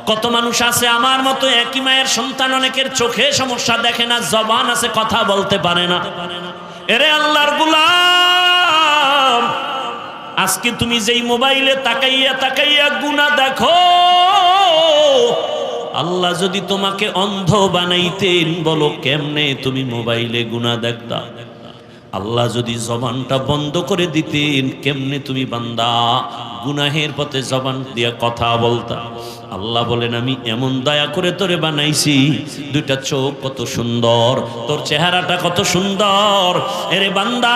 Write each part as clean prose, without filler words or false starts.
কত মানুষ আছে আমার মতো একই মায়ের সন্তান, অনেকের চোখে সমস্যা, দেখে না, জবান আছে কথা বলতে পারে না। এরে আল্লাহর গোলাম, আজকে তুমি যেই মোবাইলে তাকাইয়া তাকাইয়া গুনাহ দেখো, আল্লাহ যদি তোমাকে অন্ধ বানাইতেন, বলো কেমনে তুমি মোবাইলে গুনাহ দেখতা? আল্লাহ যদি জবানটা বন্ধ করে দিতেন, কেমনে তুমি বান্দা গুনাহের পথে জবান দিয়া কথা বলতা? আল্লাহ বলেন আমি এমন দয়া করে তোরে বানাইছি, দুইটা চোখ কত সুন্দর, তোর চেহারাটা কত সুন্দর। এরে বান্দা,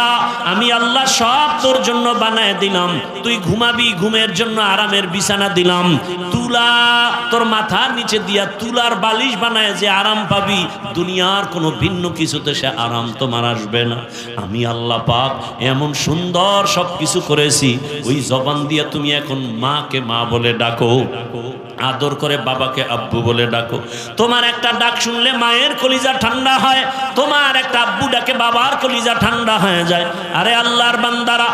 আমি আল্লাহ সব তোর জন্য বানায় দিলাম। তুই ঘুমাবি, ঘুমের জন্য আরামের বিছানা দিলাম। তুলা তোর মাথার নিচে দিয়া তুলার বালিশ বানায় যে আরাম পাবি, দুনিয়ার কোনো ভিন্ন কিছুতে সে আরাম তোমার আসবে না। আমি আল্লাহ পাক এমন সুন্দর সব কিছু করেছি, ওই জবান দিয়া তুমি এখন মাকে মা বলে ডাকো, আদর করে বাবাকে আব্বু বলে ডাকো। তোমার একটা ডাক শুনলে মায়ের কলিজা ঠান্ডা হয়, তোমার একটা আব্বু ডাকে বাবার কলিজা ঠান্ডা হয়ে যায়। আরে আল্লাহর বান্দারা,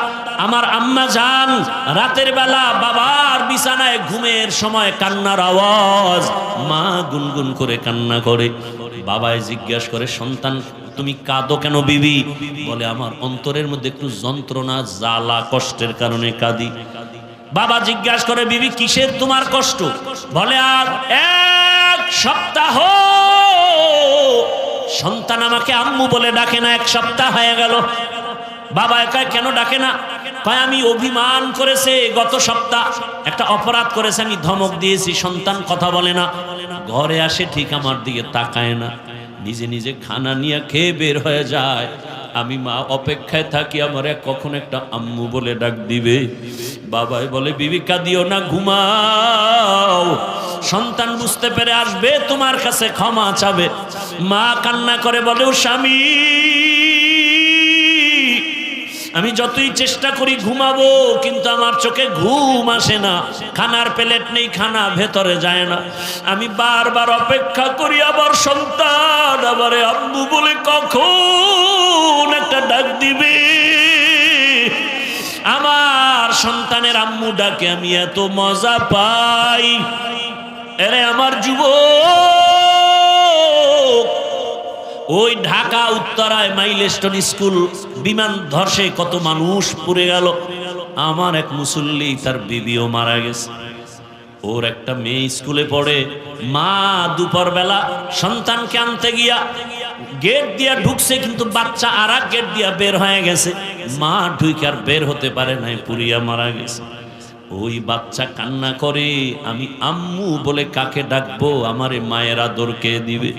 আমার আম্মা জান রাতের বেলা বাবার বিছানায় ঘুমের সময় কান্নার আওয়াজ, মা গুনগুন করে কান্না করে। বাবায় জিজ্ঞাসা করে, সন্তান তুমি কাঁদো কেন বিবি? বলে আমার অন্তরের মধ্যে একটু যন্ত্রণা, জ্বালা, কষ্টের কারণে কাঁদি। বাবা জিজ্ঞাসা করে, বিবি কিসের তোমার কষ্ট? বলে আর এক সপ্তাহ সন্তান আমাকে আম্মু বলে ডাকে না, এক সপ্তাহ হয়ে গেল। বাবা কয় কেন ডাকে না? কয় আমি অভিমান করেছে, গত সপ্তাহ একটা অপরাধ করেছে, আমি ধমক দিয়েছি, সন্তান কথা বলে না। ঘরে আসে ঠিক আমার দিকে তাকায় না, নিজে নিজে খানা নিয়ে খেয়ে বের হয়ে যায়। আমি মা অপেক্ষায় থাকি আমার কখন একটা আম্মু বলে ডাক দিবে। বাবাই বলে, বিবি কাঁদিও না, ঘুমাও। সন্তান বুঝতে পেরে আসবে, তোমার কাছে ক্ষমা চাবে। মা কান্না করে বলে, ও স্বামী, আমি যতই চেষ্টা করি ঘুমাবো, কিন্তু আমার চোখে ঘুম আসে না। খানার প্লেট নেই, খানা ভেতরে যায় না। আমি বারবার অপেক্ষা করি, আবার সন্তান আবারে আব্বু বলে কখন একটা ডাক দিবে। আমার সন্তানের আম্মু ডাকে আমি এত মজা পাই। এরে আমার যুবক, ওই ঢাকা উত্তরায় মাইলস্টোন স্কুল বিমান ধসে কত মানুষ পুড়ে গেল। আমার এক মুসল্লি, তার বিবিও মারা গেছে। ওর একটা মেয়ে স্কুলে পড়ে, মা দুপুর বেলা সন্তানকে আনতে গিয়া গেট দিয়া ঢুকছে, কিন্তু বাচ্চা আর এক গেট দিয়া বের হয়ে গেছে। মা ঢুকে আর বের হতে পারে নাই, পুড়িয়া মারা গেছে। ওই বাচ্চা কান্না করে, আমি আম্মু বলে কাকে ডাকবো? আমারে মায়ের আদর কে দিবে?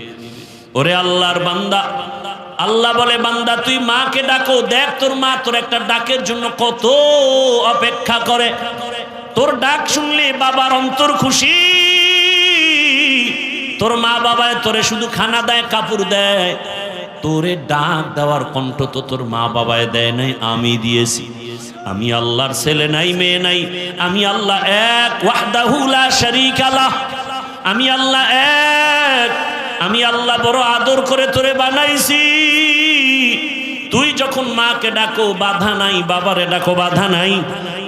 ওরে আল্লাহর বান্দা, আল্লাহ বলে, বান্দা তুই মাকে ডাকো, দেখ তোর মা তোর একটা ডাকের জন্য কত অপেক্ষা করে। তোর ডাক শুনলে বাবার অন্তর খুশি। তোর মা বাবায় তোরে শুধু খানা দেয়, কাপড় দেয়, তোরে ডাক দেওয়ার কণ্ঠ তো তোর মা বাবায় দেয় নাই, আমি দিয়েছি। আমি আল্লাহর ছেলে নাই, মেয়ে নাই, আমি আল্লাহ এক, ওয়াহদাহু লা শারীকা লাহ। আমি আল্লাহ এক, আমি আল্লাহ বড় আদর করে তোরে বানাইছি। তুই যখন মাকে ডাকো বাধা নাই, বাবারে ডাকো বাধা নাই।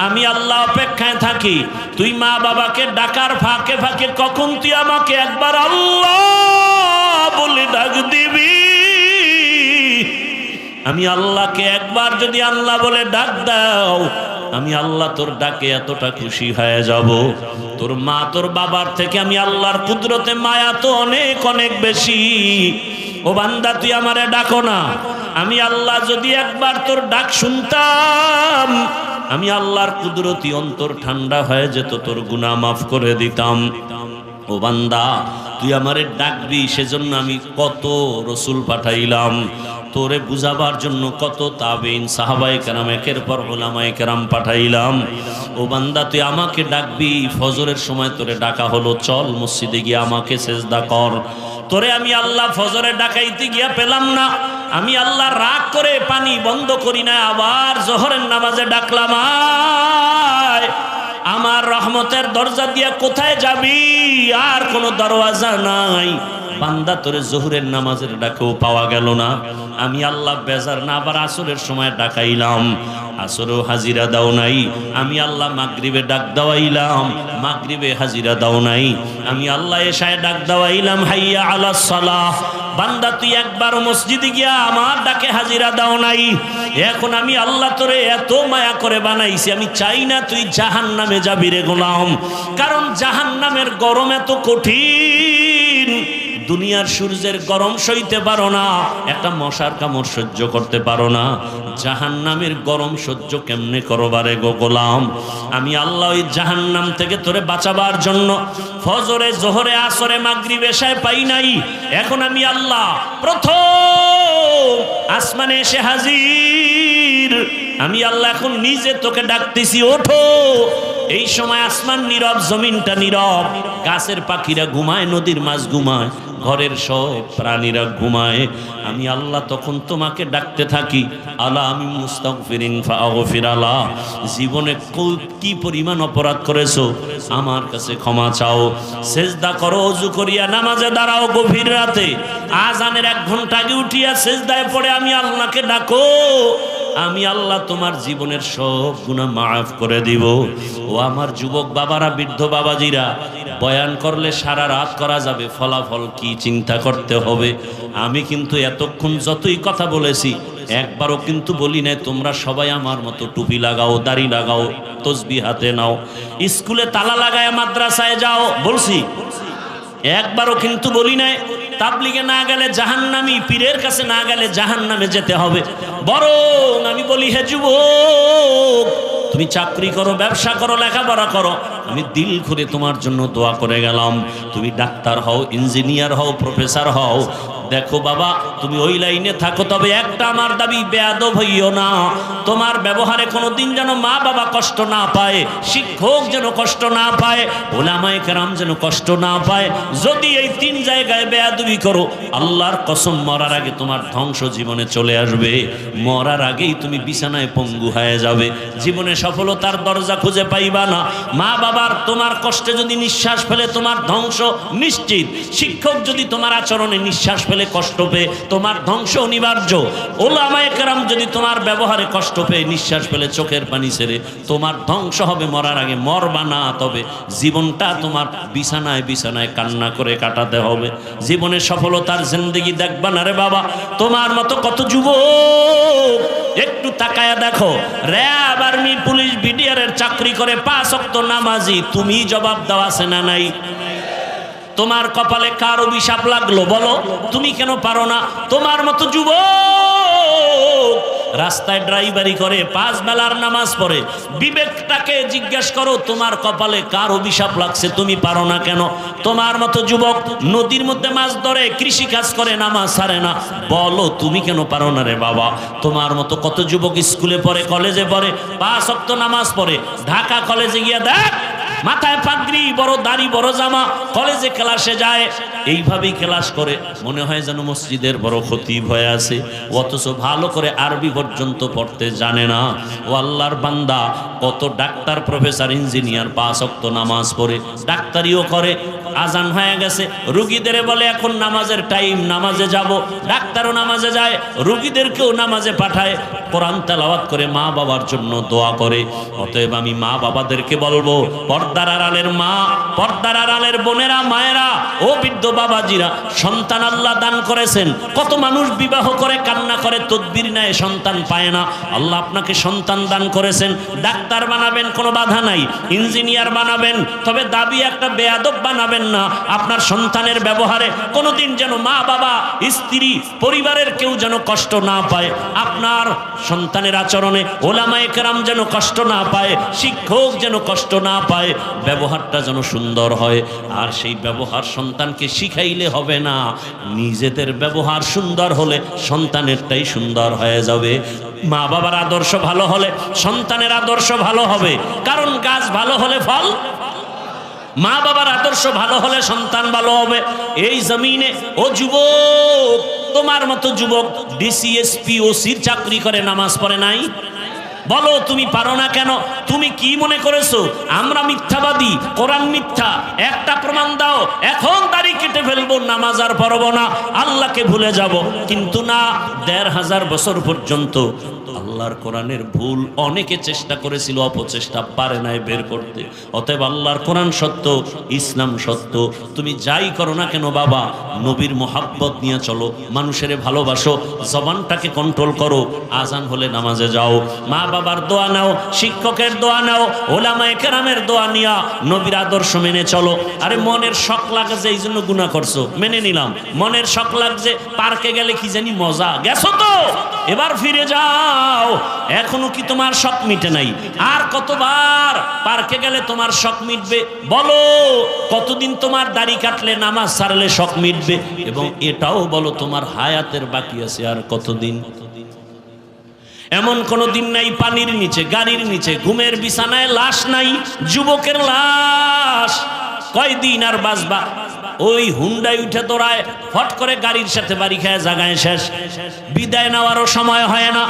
আমি আল্লাহ অপেক্ষায় থাকি, তুই মা বাবাকে ডাকার ফাঁকে ফাঁকে কখন তুই আমাকে একবার আল্লাহ বলে ডাক দিবি। আমি আল্লাহকে একবার যদি আল্লাহ বলে ডাক দাও, আমি আল্লাহ তোর ডাকে এতটা খুশি হয়ে যাব। তোর মা তোর বাবার থেকে আমি আল্লাহর কুদরতে মায়া তো অনেক অনেক বেশি। ও বান্দা তুই আমারে ডাকো না, আমি আল্লাহ যদি একবার তোর ডাক শুনতাম, আমি আল্লাহর কুদরতি অন্তর ঠান্ডা হয়ে যেত, তোর গুনাহ মাফ করে দিতাম। ও বান্দা তুই আমারে ডাকবি, সেজন্য আমি কত রসুল পাঠাইলাম তোরে বুঝাবার জন্য, কত তাবিন সাহাবায়ে কেরাম একের পর উলামায়ে কেরাম পাঠাইলাম। ও বান্দা তুই আমাকে ডাকবি, ফজরের সময় তোরে ডাকা হলো, চল মসজিদে গিয়ে আমাকে সেজদা কর। তোরে আমি আল্লাহ ফজরে ডাকাইতে গিয়া পেলাম না, আমি আল্লাহ রাগ করে পানি বন্ধ করি না, আবার জোহরের নামাজে ডাকলাম, আয় আমার রহমতের দরজা দিয়া কোথায় যাবি? আর কোনো দরওয়াজা নাই। বান্দা তোরে জোহরের নামাজের ডাকেও পাওয়া গেল না। আমি আল্লাহ বেজার না আবার আসরের সময় ডাকাইলাম, আসরেও হাজিরা দাও নাই। আমি আল্লাহ মাগরিবে ডাক দাওয়াইলাম, মাগরিবে হাজিরা দাও নাই। আমি আল্লাহ এশায় ডাক দাওয়াইলাম, হাইয়া আলাস সালাহ। বান্দা তুই একবার মসজিদে গিয়া আমার ডাকে হাজিরা দাও নাই। এখন আমি আল্লাহ তোরে এত মায়া করে বানাইছি, আমি চাই না তুই জাহান্নামে যাবি রে গোলাম। কারণ জাহান্নামের গরম এত কঠিন, দুনিয়ার সূর্যের গরম সইতে পারো না, একটা মশার কামড় সহ্য করতে পারো না, জাহান্নামের গরম সহ্য কেমনে করবারে গো গোলাম। আমি আল্লাহ ওই জাহান্নাম থেকে তোরে বাঁচাবার জন্য ফজরে, জোহরে, আসরে, মাগরিবে, এশায় পাই নাই। এখন আমি আল্লাহ প্রথম আসমানে এসে হাজির। আমি আল্লাহ এখন নিজে তোকে ডাকতেছি, ওঠো। এই সময় আসমান নীরব, জমিনটা নীরব, গাছের পাখিরা ঘুমায়, নদীর মাছ ঘুমায়, ঘরের সব প্রাণীরা ঘুমায়। আমি আল্লাহ তখন তোমাকে ডাকতে থাকি, আলা আমি মুস্তাগফিরিন ফাগফির আলা। জীবনে কি পরিমাণ অপরাধ করেছো, আমার কাছে ক্ষমা চাও। সেজদা করো, ওযু করিয়া নামাজে দাঁড়াও, গভীর রাতে আজানের 1 ঘন্টা আগে উঠিয়া সেজদায় পড়ে আমি আল্লাহকে ডাকো। আমি আল্লাহ তোমার জীবনের সব গুনাহ মাফ করে দিব। ও আমার যুবক বাবারা, বৃদ্ধ বাবাজিরা, বয়ান করলে সারা রাত করা যাবে, ফলাফল কি চিন্তা করতে হবে। আমি কিন্তু এতক্ষণ যতই কথা বলেছি একবারও কিন্তু বলি নাই তোমরা সবাই আমার মতো টুপি লাগাও, দাড়ি লাগাও, তসবিহ হাতে নাও, স্কুলে তালা লাগায় মাদ্রাসায় যাও, বলছি? একবারও কিন্তু বলি নাই তাবলিগে না গেলে জাহান্নামী, পীরের কাছে না গেলে জাহান্নামে যেতে হবে। বরং আমি বলি, হে যুবক, তুমি চাকরি করো, ব্যবসা করো, লেখাপড়া করো, আমি দিল খুলে তোমার জন্য দোয়া করে গেলাম। তুমি ডাক্তার হও, ইঞ্জিনিয়ার হও, প্রফেসর হও, দেখো বাবা তুমি ওই লাইনে থাকো। তবে একটা আমার দাবি, বেয়াদব হইও না। তোমার ব্যবহারে কোনোদিন যেন মা বাবা কষ্ট না পায়, শিক্ষক যেন কষ্ট না পায়, ওলামায়ে কেরাম যেন কষ্ট না পায়। যদি এই 3 জায়গায় বেয়াদবি করো, আল্লাহর কসম মরার আগে তোমার ধ্বংস জীবনে চলে আসবে। মরার আগেই তুমি বিছানায় পঙ্গু হয়ে যাবে, জীবনে সফলতার দরজা খুঁজে পাইবা না। মা বাবার তোমার কষ্টে যদি নিঃশ্বাস ফেলে তোমার ধ্বংস নিশ্চিত। শিক্ষক যদি তোমার আচরণে নিঃশ্বাস ফেলে, কষ্ট পেয়ে, তোমার ধ্বংস অনিবার্য। ওলামায়ে কেরাম যদি তোমার ব্যবহারে কষ্ট পেয়ে, নিঃশ্বাস ফেলে, চোখের পানি ছেড়ে, তোমার ধ্বংস হবে। মরার আগে মরবা না, তবে জীবনটা তোমার বিছানায় বিছানায় কান্না করে কাটাতে হবে। জীবনে সফলতার জিন্দেগি দেখবা না রে বাবা। তোমার মতো কত যুবক একটু তাকায়া দেখো, র‍্যাব, আর্মি, পুলিশ, বিডিআরের চাকরি করে 5 ওয়াক্ত নামাজি, তুমি জবাব দাও আছে না নাই? তোমার কপালে কার অভিশাপ লাগলো বলো? তুমি কেন পারো না? তোমার মতো যুবক রাস্তায় ড্রাইভারি করে, 5 বেলার নামাজ পড়ে, বিবেকটাকে জিজ্ঞেস করো, তোমার কপালে কার অভিশাপ লাগছে, তুমি পারো না কেন? তোমার মতো যুবক নদীর মধ্যে মাছ ধরে, কৃষি কাজ করে, নামাজ ছাড়ে না, বলো তুমি কেন পারো না রে বাবা? তোমার মতো কত যুবক স্কুলে পড়ে, কলেজে পড়ে, 5 ওয়াক্ত নামাজ পড়ে, ঢাকা কলেজে গিয়ে দেখ মাথায় পাগড়ি, বড় দাড়ি, বড় জামা, কলেজে ক্লাসে যায়, এইভাবেই ক্লাস করে, মনে হয় যেন মসজিদের বড় খতিব হয়ে আছে, অথচ ভালো করে আরবি পর্যন্ত পড়তে জানে না। ও আল্লাহর বান্দা, কত ডাক্তার, প্রফেসর, ইঞ্জিনিয়ার 5 ওয়াক্ত নামাজ পড়ে, ডাক্তারিও করে, আজান হয়ে গেছে, রুগীদের বলে এখন নামাজের টাইম, নামাজে যাব, ডাক্তারও নামাজে যায়, রুগীদেরকেও নামাজে পাঠায়, কোরআন তেলাওয়াত করে, মা বাবার জন্য দোয়া করে। অতএব আমি মা বাবাদেরকে বলবো, পর্দার আড়ালের মা, পর্দার আড়ালের বোনেরা, মায়েরা, ও বৃদ্ধ বাবাজিরা, সন্তান আল্লাহ দান করেছেন। কত মানুষ বিবাহ করে, কান্না করে, তদবির নেয়, সন্তান পায় না। আল্লাহ আপনাকে সন্তান দান করেছেন, ডাক্তার বানাবেন, কোনো বাধা নাই, ইঞ্জিনিয়ার বানাবেন, তবে দাবি একটা বেয়াদব বানাবেন না। আপনার সন্তানের ব্যবহারে কোনোদিন যেন মা বাবা, স্ত্রী, পরিবারের কেউ যেন কষ্ট না পায়। আপনার সন্তানের আচরণে ওলামায়ে কেরাম যেন কষ্ট না পায়, শিক্ষক যেন কষ্ট না পায়, ব্যবহারটা যেন সুন্দর হয়। আর সেই ব্যবহার সন্তানকে শিখাইলে হবে না, নিজেদের ব্যবহার সুন্দর হলে সন্তানেরটাই সুন্দর হয়ে যাবে। মা বাবার আদর্শ ভালো হলে সন্তানের আদর্শ ভালো হবে, কারণ গাছ ভালো হলে ফল, মা বাবার আদর্শ ভালো হলে সন্তান ভালো হবে। এই জমিনে ও যুবক, তোমার মতো যুবক ডিসি, এসপি, ওসির চাকরি করে, নামাজ পড়ে নাই? বলো তুমি পারো না কেন? তুমি কি মনে করেছো আমরা মিথ্যাবাদী, কোরআন মিথ্যা? একটা প্রমাণ দাও, এখন দাড়ি কেটে ফেলবো, নামাজ আর পড়বো না, আল্লাহকে ভুলে যাব। কিন্তু না, ১৫০০ বছর পর্যন্ত আল্লাহর কোরআনের ভুল অনেকে চেষ্টা করেছিল, অপচেষ্টা পারে নাই বের করতে। অতএব আল্লাহর কোরআন সত্য, ইসলাম সত্য। তুমি যাই করো না কেন বাবা, নবীর মোহাব্বত নিয়ে চলো, মানুষের ভালোবাসো, জবানটাকে কন্ট্রোল করো। আজান হলে নামাজে যাও, মা বাবার দোয়া নাও, শিক্ষকের দোয়া নাও, ওলামায়ে কেরামের দোয়া নিয়া নবীর আদর্শ মেনে চলো। আরে মনের শখ লাগে যে এই জন্য গুনাহ করছো, মেনে নিলাম। মনের শখ লাগছে পার্কে গেলে কি জানি মজা, গেছো তো, এবার ফিরে যাও। এখনো কি তোমার শখ মিটে নাই? আর কতবার পার্কে গেলে তোমার শখ মিটবে? বলো কতদিন তোমার দাড়ি কাটলে, নামাজ ছাড়লে শখ মিটবে? এবং এটাও বলো তোমার হায়াতের বাকি আছে আর কতদিন? এমন কোন দিন নাই পানির নিচে, গাড়ির নিচে, ঘুমের বিছানায় লাশ নাই, যুবকের লাশ। কয়দিন আর বাঁচবা? ওই হুন্ডায় উঠে দৌড়ায়, ফট করে গাড়ির সাথে বাড়ি খায়, জায়গায় শেষ, বিদায় নেওয়ারও সময় হয় না।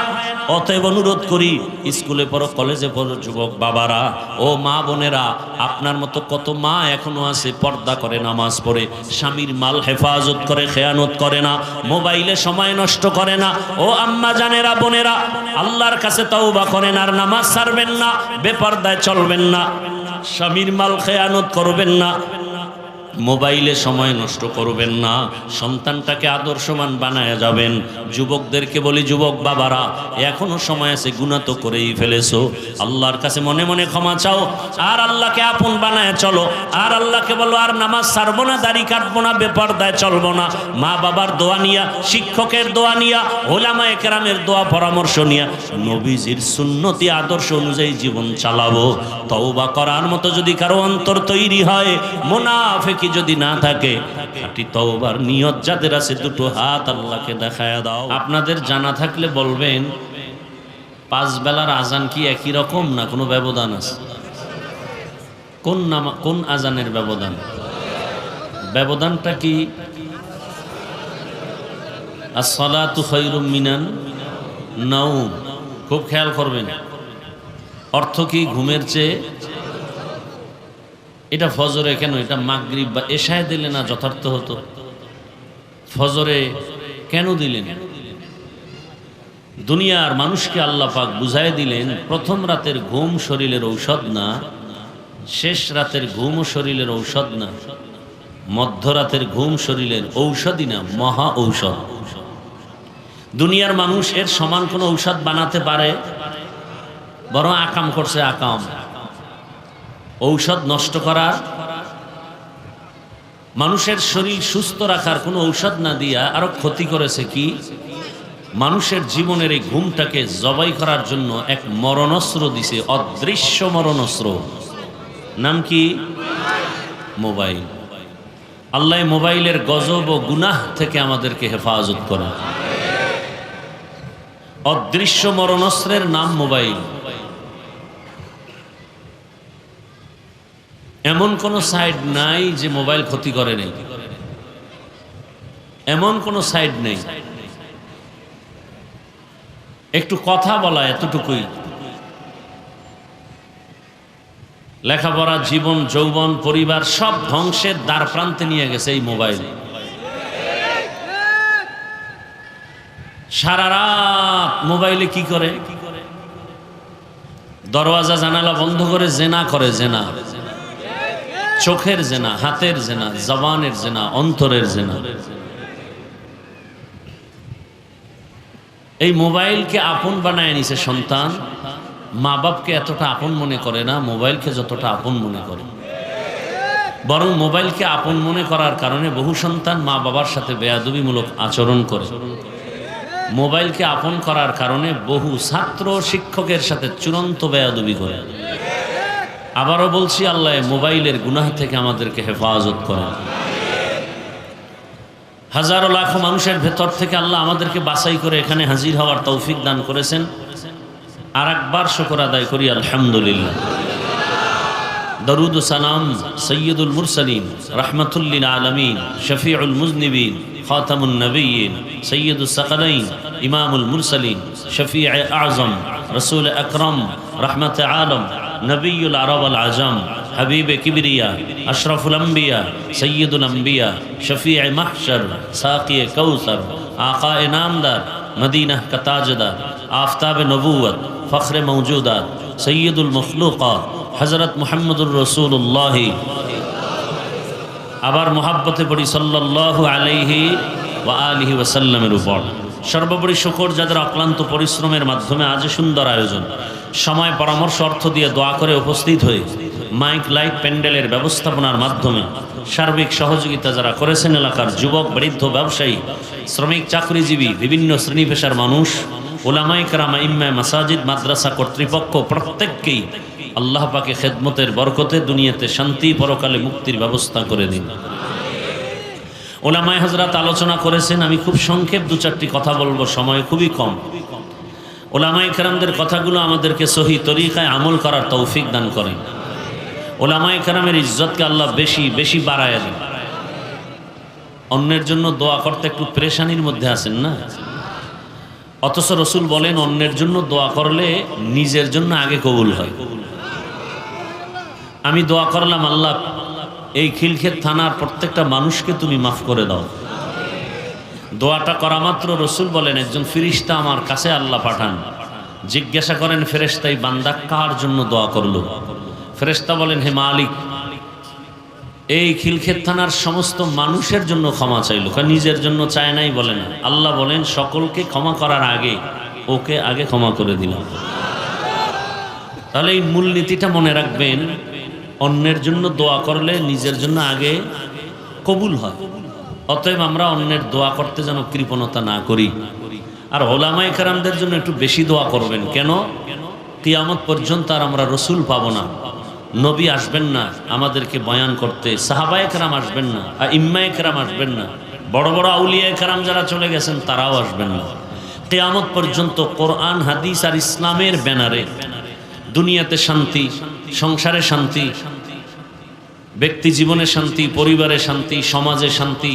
অতএব অনুরোধ করি, স্কুলে পড়ো, কলেজে পড়ো যুবক বাবারা, ও মা বোনেরা, আপনার মতো কত মা এখনো আছে পর্দা করে, নামাজ পড়ে, স্বামীর মাল হেফাজত করে, খেয়ানত করে না, মোবাইলে সময় নষ্ট করে না। ও আম্মা জানেরা, বোনেরা, আল্লাহর কাছে তওবা করেন আর নামাজ ছাড়বেন না, বেপর্দায় চলবেন না, স্বামীর মাল খেয়ানত করবেন না, মোবাইলে সময় নষ্ট করবেন না, সন্তানটাকে আদর্শবান বানায়া যাবেন। যুবকদেরকে বলি, যুবক বাবারা, এখনো সময় আছে, গুনাহ তো করেই ফেলেছো, আল্লাহর কাছে মনে মনে ক্ষমা চাও, আর আল্লাহকে আপন বানায় চলো। আর আল্লাহকে বলো, আর নামাজ ছাড়বো না, দাড়ি কাটবো না, বেপরদায় চলবো না, মা বাবার দোয়া নিয়া, শিক্ষকের দোয়া নিয়া, ওলামায়ে কেরামের দোয়া পরামর্শ নিয়া, নবীজির সুন্নতি আদর্শ অনুযায়ী জীবন চালাবো। তওবা করার মতো যদি কারো অন্তর তৈরি হয়, মুনাফিক যদি না থাকে, খাঁটি তওবার নিয়ত যাদের আছে, দুটো হাত আল্লাহকে দেখায়া দাও। আপনাদের জানা থাকলে বলবেন, 5 বেলার আজান কি একই রকম না কোনো ব্যবধান আছে? কোন আজানের ব্যবধান? ব্যবধানটা কি? as-salatu khairum minan naum। খুব খেয়াল করবেন, অর্থ কি? ঘুমের চেয়ে। এটা ফজরে কেন, এটা মাগরিব বা এশায় দিলে না যথার্থ হতো? ফজরে কেন দিলেন? দুনিয়ার মানুষকে আল্লাহ পাক বুঝায় দিলেন, প্রথম রাতের ঘুম শরীরের ঔষধ না, শেষ রাতের ঘুম শরীরের ঔষধ না, মধ্যরাতের ঘুম শরীরের ঔষধই না, মহা ঔষধ। দুনিয়ার মানুষ এর সমান কোনো ঔষধ বানাতে পারে? বরং আকাম করছে, আকাম। ঔষধ নষ্ট করার, মানুষের শরীর সুস্থ রাখার কোনো ঔষধ না দিয়া আরো ক্ষতি করেছে কি? মানুষের জীবনের এই ঘুমটাকে জবাই করার জন্য এক মরণাস্ত্র দিছে, অদৃশ্য মরণাস্ত্র। নাম কি? মোবাইল। আল্লাহ মোবাইলের গজব ও গুনাহ থেকে আমাদেরকে হেফাজত করেন। অদৃশ্য মরণাস্ত্রের নাম মোবাইল। এমন কোনো সাইড নাই যে মোবাইল ক্ষতি করে নেই, এমন কোনো সাইড নেই। একটু কথা বলা, এতটুকুই। লেখাপড়া, জীবন, যৌবন, পরিবার সব ধ্বংসের দ্বার প্রান্তে নিয়ে গেছে এই মোবাইল। সারা রাত মোবাইলে কি করে? দরওয়াজা জানালা বন্ধ করে জেনা করে, জেনা, চোখের জেনা, হাতের জেনা, জবানের জেনা, অন্তরের জেনা। এই মোবাইলকে আপন বানায় নিছে সন্তান। মা বাপকে এতটা আপন মনে করে না, মোবাইলকে যতটা আপন মনে করে। বরং মোবাইলকে আপন মনে করার কারণে বহু সন্তান মা বাবার সাথে বেয়াদবিমূলক আচরণ করে। মোবাইলকে আপন করার কারণে বহু ছাত্র শিক্ষকের সাথে চূড়ান্ত বেয়াদবি করে। আবারও বলছি, আল্লাহ মোবাইলের গুনাহ থেকে আমাদেরকে হেফাজত করেন। হাজারো লাখো মানুষের ভেতর থেকে আল্লাহ আমাদেরকে বাছাই করে এখানে হাজির হওয়ার তৌফিক দান করেছেন। আর একবার শুকর আদায় করি, আলহামদুলিল্লাহ। দরুদ ও সালাম সৈয়দুল মুরসালিন, রাহমাতুল লিল আলামিন, শফিউল মুজনিবিন, খাতামুন নবিয়্যিন, সৈয়দুস সাকালাইন, ইমামুল মুরসালিন, শফিউ আযম রসুল আকরম, রহমত আলম, নবীল আরব আল আজম, হাবিব কিবরিয়া, আশরাফুল আম্বিয়া, সৈয়দুল আম্বিয়া, শফিয়ে মাহশর, সাকিয়ে কৌসর, আকায়ে নামদার, মদিনা का ताजदार, आफताब नबूवत, फ़ख्र मौजूदात, सैयदुल मखलूक़ात, हज़रत मुहम्मदुर रसूलुल्लाह। আবার মহাব্বতে পড়ি সাল্লাল্লাহু আলাইহি ওয়া আলিহি ওয়াসাল্লামের উপর। সর্বোপরি শুকর যাদের অক্লান্ত পরিশ্রমের মাধ্যমে আজ সুন্দর আয়োজন, সময় পরামর্শ অর্থ দিয়ে দোয়া করে উপস্থিত হয়ে মাইক লাইট প্যান্ডেলের ব্যবস্থাপনার মাধ্যমে সার্বিক সহযোগিতা যারা করেছেন, এলাকার যুবক, বৃদ্ধ, ব্যবসায়ী, শ্রমিক, চাকরিজীবী, বিভিন্ন শ্রেণী পেশার মানুষ, উলামায়ে কেরাম, ইমাম মাসাজিদ, মাদ্রাসা কর্তৃপক্ষ, প্রত্যেককেই আল্লাহ পাকে খেদমতের বরকতে দুনিয়াতে শান্তি, পরকালে মুক্তির ব্যবস্থা করে দিন। উলামায়ে হযরত আলোচনা করেছেন, আমি খুব সংক্ষেপ দু চারটি কথা বলবো, সময় খুবই কম। উলামায়ে কেরামদের কথাগুলো আমাদেরকে সহি তরিকায় আমল করার তৌফিক দান করেন। উলামায়ে কেরামের ইজ্জতকে আল্লাহ বেশি বেশি বাড়ায় দেন। অন্যের জন্য দোয়া করতে একটু পেরেশানির মধ্যে আছেন না, অথচ রসুল বলেন অন্যের জন্য দোয়া করলে নিজের জন্য আগে কবুল হয়। আমি দোয়া করলাম, আল্লাহ এই খিলক্ষেত থানার প্রত্যেকটা মানুষকে তুমি মাফ করে দাও। দোয়াটা করা মাত্র রসুল বলেন একজন ফেরেশতা আমার কাছে আল্লাহ পাঠান, জিজ্ঞাসা করেন ফেরেশতা এই বান্দা কার জন্য দোয়া করলো? ফেরেশতা বলেন, হে মালিক, এই খিলক্ষেত থানার সমস্ত মানুষের জন্য ক্ষমা চাইলো, নিজের জন্য চায় নাই বলে না। আল্লাহ বলেন সকলকে ক্ষমা করার আগে ওকে আগে ক্ষমা করে দিলাম। তাহলে এই মূলনীতিটা মনে রাখবেন, অন্যের জন্য দোয়া করলে নিজের জন্য আগে কবুল হয়। অতএব আমরা অন্যের দোয়া করতে যেন কৃপণতা না করি। আর উলামায়ে কেরামদের জন্য একটু বেশি দোয়া করবেন। কেন? কিয়ামত পর্যন্ত আর আমরা রসুল পাবো না, নবী আসবেন না আমাদেরকে বয়ান করতে, সাহাবায়ে কেরাম আসবেন না, ইম্মায়ে কেরাম আসবেন না, বড় বড় আউলিয়ায়ে কেরাম যারা চলে গেছেন তারাও আসবেন না। কিয়ামত পর্যন্ত কোরআন, হাদিস আর ইসলামের ব্যানারে দুনিয়াতে শান্তি, সংসারে শান্তি, ব্যক্তি জীবনে শান্তি, পরিবারে শান্তি, সমাজে শান্তি,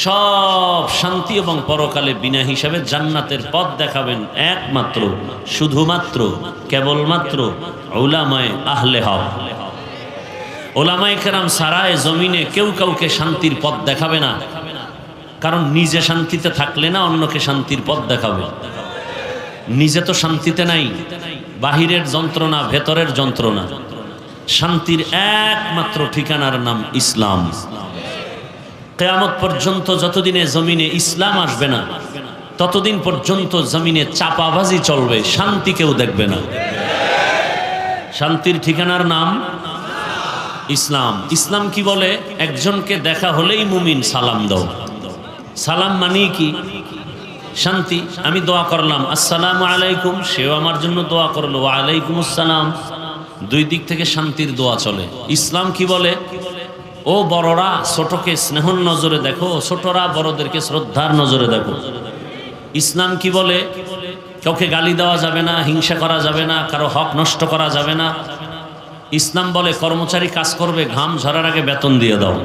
সব শান্তি এবং পরকালে বিনা হিসাবে জান্নাতের পথ দেখাবেন একমাত্র, শুধুমাত্র, কেবলমাত্র উলামায়ে আহলে হক। উলামায়ে কেরাম সারায় জমিনে কেউ কাউকে শান্তির পথ দেখাবে না, কারণ নিজে শান্তিতে থাকলে না অন্যকে শান্তির পথ দেখাবে। নিজে তো শান্তিতে নাই, বাহিরের যন্ত্রণা, ভেতরের যন্ত্রণা। শান্তির একমাত্র ঠিকানার নাম ইসলাম। কিয়ামত পর্যন্ত যতদিনে জমিনে ইসলাম আসবে না ততদিন পর্যন্ত জমিনে চাপাবাজি চলবে, শান্তি কেউ দেখবে না। শান্তির ঠিকানার নাম ইসলাম। ইসলাম কি বলে? একজনকে দেখা হলেই মুমিন সালাম দাও। সালাম মানে কি? শান্তি। আমি দোয়া করলাম আসসালামু আলাইকুম, সেও আমার জন্য দোয়া করলো ওয়া আলাইকুম আসসালাম। দুই দিক থেকে শান্তির দোয়া চলে। ইসলাম কি বলে? ও বড়রা ছোটকে স্নেহর নজরে দেখো, ছোটরা বড়দেরকে শ্রদ্ধার নজরে দেখো। ইসলাম কি বলে? কাউকে গালি দেওয়া যাবে না, হিংসা করা যাবে না, কারো হক নষ্ট করা যাবে না। ইসলাম বলে কর্মচারী কাজ করবে, ঘাম ঝরার আগে বেতন দিয়ে দাও।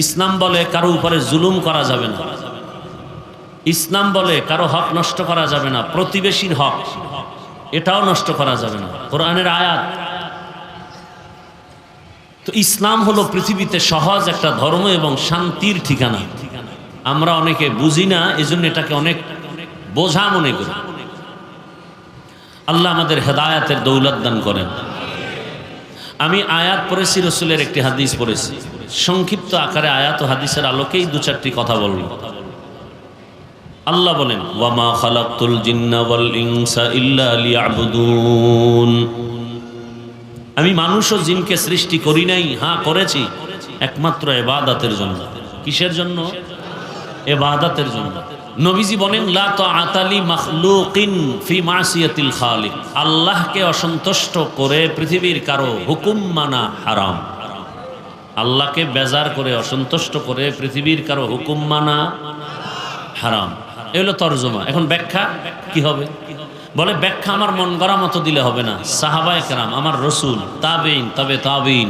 ইসলাম বলে কারো উপরে জুলুম করা যাবে না। ইসলাম বলে কারো হক নষ্ট করা যাবে না, প্রতিবেশীর হক এটাও নষ্ট করা যাবে না, কোরআনের আয়াত। তো ইসলাম হলো পৃথিবীতে সহজ একটা ধর্ম এবং শান্তির ঠিকানা। আমরা অনেকে বুঝি না, এজন্য এটাকে অনেক বোঝা মনে করি। আল্লাহ আমাদের হেদায়াতের দৌলত দান করেন। আমি আয়াত পড়েছি, রসুলের একটি হাদিস পড়েছি, সংক্ষিপ্ত আকারে আয়াত ও হাদিসের আলোকেই দু চারটি কথা বলব। আল্লাহ বলেন ওয়ামা খালাকতুল জিন্না ওয়াল ইনসা ইল্লা লিয়াবুদুন। আমি মানুষ ও জিনকে সৃষ্টি করি নাই, হ্যাঁ করেছি একমাত্র ইবাদতের জন্য। কিসের জন্য? ইবাদতের জন্য। নবীজি বলেন লা তাআতা লি মাখলুকিন ফি মাসিয়াতিল খালিক। আল্লাহকে অসন্তুষ্ট করে পৃথিবীর কারো হুকুম মানা হারাম। আল্লাহকে বেজার করে, অসন্তুষ্ট করে পৃথিবীর কারো হুকুম মানা হারাম। এই হলো তরজমা। এখন ব্যাখ্যা কি হবে? বলে ব্যাখ্যা আমার মন গড়া মতো দিলে হবে না। সাহাবায়ে কেরাম, আমার রসুল, তাবেঈন, তবে তাবেঈন,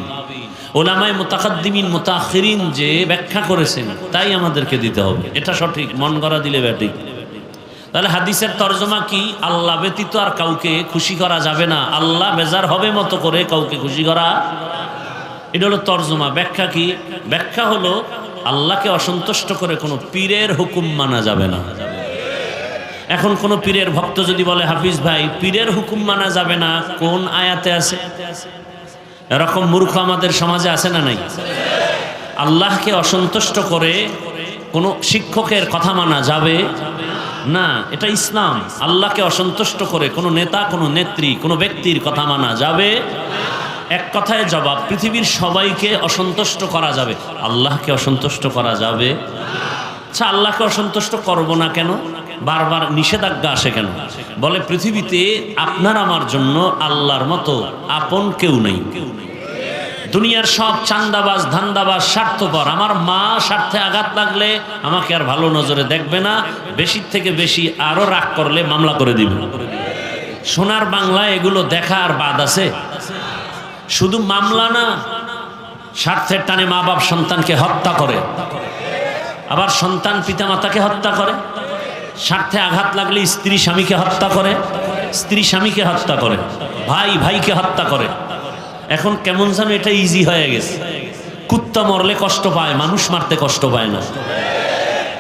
উলামায়ে মুতাকাদ্দিমিন, মুতাআখিরিন যে ব্যাখ্যা করেছেন তাই আমাদেরকে দিতে হবে। এটা সঠিক, মন গড়া দিলে ব্যাঠিক। তাহলে হাদিসের তর্জমা কি? আল্লাহ ব্যতীত আর কাউকে খুশি করা যাবে না, আল্লাহ বেজার হবে মতো করে কাউকে খুশি করা। এটা হলো তর্জমা। ব্যাখ্যা কি? ব্যাখ্যা হলো আল্লাহকে অসন্তুষ্ট করে কোনো পীরের হুকুম মানা যাবে না। এখন কোন পীরের ভক্ত যদি বলে, হাফিজ ভাই পীরের হুকুম মানা যাবে না, কোন আয়াতে আছে? এরকম মূর্খ আমাদের সমাজে আছে না নাই? আল্লাহকে অসন্তুষ্ট করে কোন শিক্ষকের কথা মানা যাবে না, এটা ইসলাম। আল্লাহকে অসন্তুষ্ট করে কোনো নেতা, কোনো নেত্রী, কোনো ব্যক্তির কথা মানা যাবে। এক কথায় জবাব, পৃথিবীর সবাইকে অসন্তুষ্ট করা যাবে, আল্লাহকে অসন্তুষ্ট করা যাবে। আচ্ছা, আল্লাহকে অসন্তুষ্ট করব না কেন? বারবার নিষেধাজ্ঞা আসে কেন? বলে পৃথিবীতে আপনার আমার জন্য আল্লাহর মতো আপন কেউ নেই। দুনিয়ার সব চান্দাবাজ, ধান্দাবাজ, স্বার্থপর। আমার মা স্বার্থে আঘাত লাগলে আমাকে আর ভালো নজরে দেখবে না, বেশির থেকে বেশি আরো রাগ করলে মামলা করে দিবে। সোনার বাংলায় এগুলো দেখা আর বাদ আছে? শুধু মামলা না, স্বার্থের টানে মা বাপ সন্তানকে হত্যা করে, আবার সন্তান পিতামাতাকে হত্যা করে। স্বার্থে আঘাত লাগলে স্ত্রী স্বামীকে হত্যা করে, স্ত্রী স্বামীকে হত্যা করে, ভাই ভাইকে হত্যা করে। এখন কেমন যেন এটা ইজি হয়ে গেছে। কুত্তা মরলে কষ্ট পায়, মানুষ মারতে কষ্ট পায় না।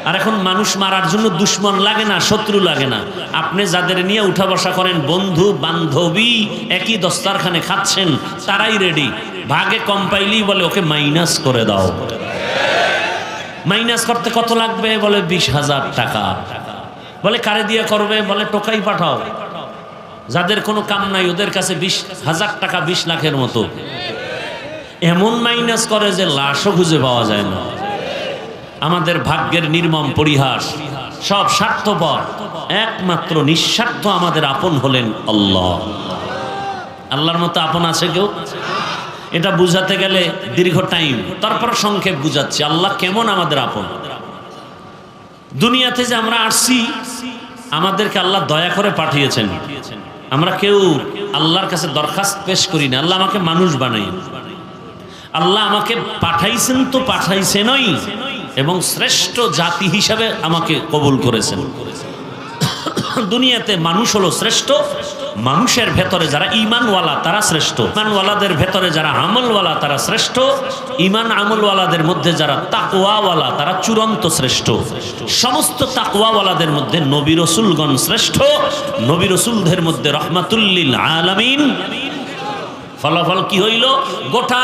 আর এখন মানুষ মারার জন্য দুশ্মন লাগে না, শত্রু লাগে না। আপনি যাদের নিয়ে উঠা বসা করেন, বন্ধু বান্ধবী, একই দস্তারখানে খাচ্ছেন, তারাই রেডি। ভাগে কম পাইলেই বলে ওকে মাইনাস করে দাও। মাইনাস করতে কত লাগবে? বলে 20,000 টাকা। বলে কারে দিয়ে করবে? বলে টোকাই পাঠাও। যাদের কোনো কাম নাই ওদের কাছে 20,000 টাকা 20 লাখের মতো। এমন মাইনাস করে যে লাশও খুঁজে পাওয়া যায় না। আমাদের ভাগ্যের নির্মম পরিহাস। সব স্বার্থপর, একমাত্র নিঃস্বার্থ আমাদের আপন হলেন আল্লাহ। আল্লাহর মতো আপন আছে কেউ? এটা বুঝাতে গেলে দীর্ঘ টাইম, তারপর সংক্ষেপ বুঝাচ্ছি আল্লাহ কেমন আমাদের আপন। দুনিয়াতে যে আমরা আসছি, আমাদেরকে আল্লাহ দয়া করে পাঠিয়েছেন। আমরা কেউ আল্লাহর কাছে দরখাস্ত পেশ করি না, আল্লাহ আমাকে মানুষ বানাই। আল্লাহ আমাকে পাঠাইছেন তো পাঠাইছেনই, এবং শ্রেষ্ঠ জাতি হিসাবে আমাকে কবুল করেছেন। দুনিয়াতে মানুষ হলো শ্রেষ্ঠ। মানুষের ভেতরে যারা ঈমানওয়ালা তারা শ্রেষ্ঠ, ঈমানওয়ালাদের ভেতরে যারা আমলওয়ালা তারা শ্রেষ্ঠ, ঈমান আমলওয়ালাদের মধ্যে যারা তাকওয়াওয়ালা তারা চূড়ান্ত শ্রেষ্ঠ। সমস্ত তাকওয়াওয়ালাদের মধ্যে নবী রাসূলগণ শ্রেষ্ঠ, নবী রাসূলদের মধ্যে রাহমাতুল লিল আলামিন। ফলাফল কি হইল? গোটা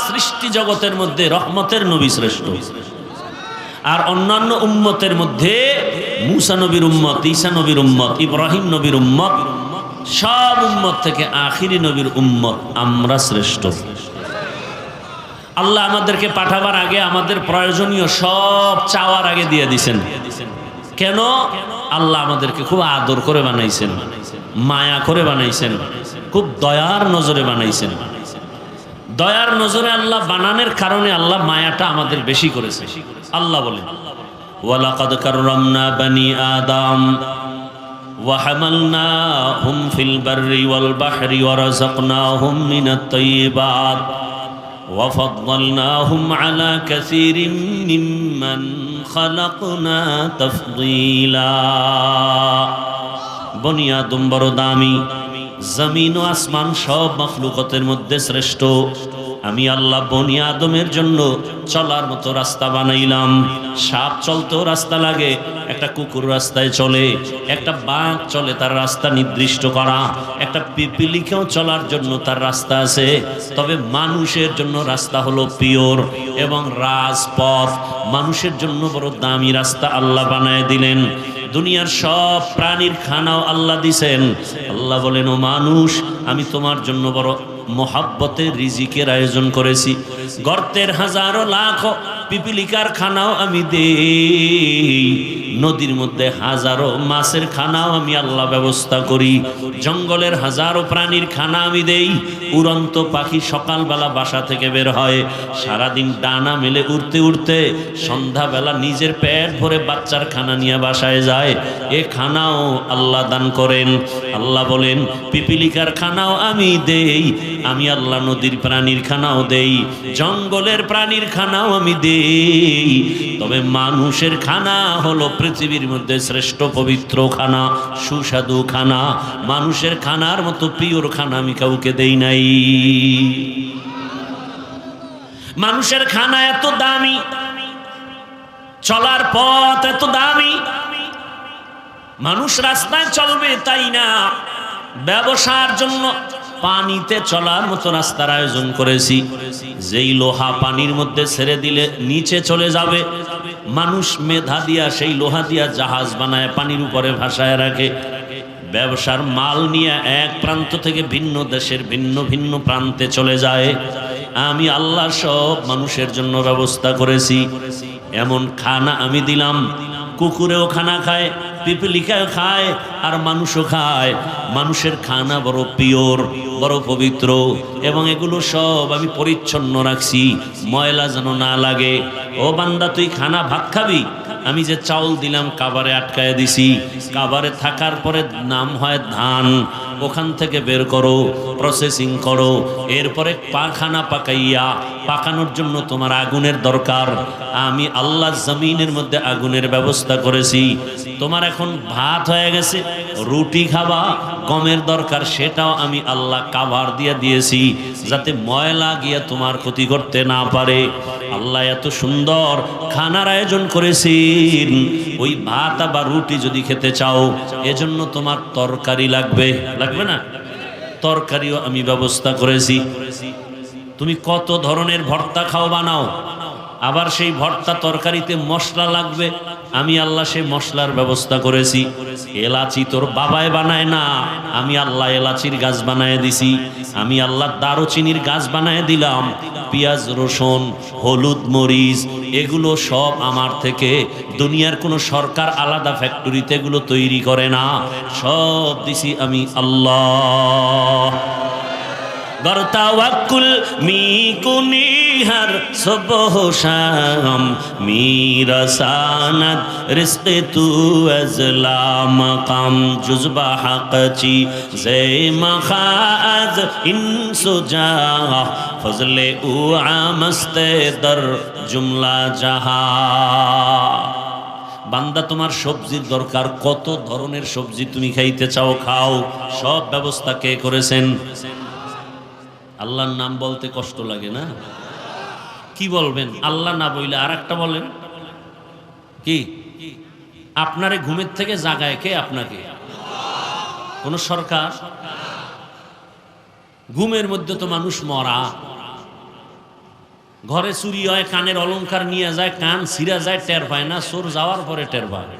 সৃষ্টি জগতের মধ্যে রহমতের নবী শ্রেষ্ঠ। আর অন্যান্য উম্মতের মধ্যে মুসা নবীর উম্মত, ঈসা নবীর উম্মত, ইব্রাহিম নবীর উম্মত, সব উম্মত থেকে আখিরি নবীর উম্মত আমরা শ্রেষ্ঠ। আল্লাহ আমাদেরকে পাঠাবার আগে আমাদের প্রয়োজনীয় সব চাওয়ার আগে দিয়ে দিয়েছেন। কেন? আল্লাহ আমাদেরকে খুব আদর করে বানাইছেন, মায়া করে বানাইছেন, খুব দয়ার নজরে বানাইছেন। দয়ার নজরে আল্লাহ বানানোর কারণে আল্লাহ মায়াটা আমাদের বেশি করেছে। আল্লাহ বলেন, ওয়ালাকাদ কাররামনা বানি আদম ওয়া হামালনাহুম ফিল বাররি ওয়াল বাহরি ওয়া রাযাকনাহুম মিনাত তাইয়্যিবাত ওয়া ফাদ্দালনাহুম আলা কাসীরিম মিম্মান খালাকনা তাফদীলা। বনি আদম বড় দামি, জমিন ও আসমান সব মাখলুকাতের মধ্যে শ্রেষ্ঠ। আমি আল্লাহ বনি আদমের জন্য চলার মতো রাস্তা বানাইলাম। সাপ চলতেও রাস্তা লাগে, একটা কুকুর রাস্তায় চলে, একটা বাঘ চলে, তার রাস্তা নির্দিষ্ট করা, একটা পিপিলিকাও চলার জন্য তার রাস্তা আছে। তবে মানুষের জন্য রাস্তা হলো পিওর এবং রাজপথ। মানুষের জন্য বড় দামি রাস্তা আল্লাহ বানায় দিলেন। দুনিয়ার সব প্রাণীর খানাও আল্লাহ দিছেন। আল্লাহ বলেন, ও মানুষ, আমি তোমার জন্য বড় মোহাব্বতের রিজিকের আয়োজন করেছি। গর্তের হাজারো লাখ পিপিলিকার খানাও আমি দেই, নদীর মধ্যে হাজারো মাছের খানাও আমি আল্লাহ ব্যবস্থা করি, জঙ্গলের হাজারো প্রাণীর খানা আমি দেই। উড়ন্ত পাখি সকালবেলা বাসা থেকে বের হয়, সারাদিন ডানা মেলে উড়তে উড়তে সন্ধ্যাবেলা নিজের পেট ভরে বাচ্চার খানা নিয়ে বাসায় যায়। এ খানাও আল্লাহ দান করেন। আল্লাহ বলেন, পিপিলিকার খানাও আমি দেই, আমি আল্লাহ নদীর প্রাণীর খানাও দেই, জঙ্গলের প্রাণীর খানাও আমি দেই। তবে মানুষের খানা হলো পৃথিবীর মধ্যে শ্রেষ্ঠ পবিত্র খানা, সুস্বাদু খানা, মানুষের খানার মতো পিওর খানা আমি কাউকে দেই নাই। মানুষের খানা এত দামি, চলার পথ এত দামি, মানুষ রাস্তায় চলবে তাই না, ব্যবসার জন্য পানিতে চলার মতো রাস্তার আয়োজন করেছি। যেই লোহা পানির মধ্যে ছেড়ে দিলে নিচে চলে যাবে, মানুষ মেধা দিয়া সেই লোহা দিয়া জাহাজ বানায় পানির উপরে ভাসায় রাখে। ব্যবসার মাল নিয়ে এক প্রান্ত থেকে ভিন্ন দেশের ভিন্ন ভিন্ন প্রান্তে চলে যায়। আমি আল্লাহ সব মানুষের জন্য ব্যবস্থা করেছি। এমন খানা আমি দিলাম, কুকুরেও খানা খায়, পিপিলিকাও খায়, আর মানুষও খায়। মানুষের খানা বড় পিওর, বড় পবিত্র, এবং এগুলো সব আমি পরিচ্ছন্ন রাখছি, ময়লা যেন না লাগে। ও বান্দা, তুই খানা ভাত খাবি, আমি যে চাউল দিলাম কাবারে আটকায় দিছি, কাবারে থাকার পরে নাম হয় ধান, ওখান থেকে বের করো, প্রসেসিং করো, এরপরে খানা পাকাইয়া, পাকানোর জন্য তোমার আগুনের দরকার। আমি আল্লাহ জমিনের মধ্যে আগুনের ব্যবস্থা করেছি। তোমার এখন ভাত হয়ে গেছে, রুটি খাবা, গমের দরকার, সেটাও আমি আল্লাহ কাভার দিয়ে দিয়েছি, যাতে ময়লা গিয়া তোমার ক্ষতি করতে না পারে। আল্লাহ এত সুন্দর খানার আয়োজন করেছেন। ওই ভাত বা রুটি যদি খেতে চাও, এজন্য তোমার তরকারি লাগবে, লাগবে না? তরকারিও আমি ব্যবস্থা করেছি। তুমি কত ধরনের ভর্তা খাও, বানাও, আবার সেই ভর্তা তরকারিতে মশলা লাগবে, আমি আল্লাহ সেই মশলার ব্যবস্থা করেছি। এলাচি তোর বাবায় বানায় না, আমি আল্লাহ এলাচির গাছ বানায় দিছি। আমি আল্লাহ দারুচিনির গাছ বানায় দিলাম। পেঁয়াজ, রসুন, হলুদ, মরিচ, এগুলো সব আমার থেকে। দুনিয়ার কোনো সরকার আলাদা ফ্যাক্টরিতে এগুলো তৈরি করে না, সব দিছি আমি আল্লাহ। বরতাওয়াক্কুল মি কুনিহার সুবহ শাম মিরাসানাত রিজকে তু আজলা মাকাম জুজবা হাকচি জে মাখাজ ইনসুজা ফজলে উ আমস্তে দর জুমলা জাহা। বান্দা, তোমার সবজির দরকার, কত ধরনের সবজি তুমি খাইতে চাও খাও, সব ব্যবস্থা কে করেছেন? আল্লাহর নাম বলতে কষ্ট লাগে না? কি বলবেন? আল্লাহ না বইলে আর একটা বলেন কি? আপনারে ঘুমের থেকে জাগায় কে? আপনাকে কোন সরকার? ঘুমের মধ্যে তো মানুষ মরা। ঘরে চুরি হয়, কানের অলংকার নিয়ে যায়, কান ছিঁড়া যায়, টের পায় না, চোর যাওয়ার পরে টের পায়।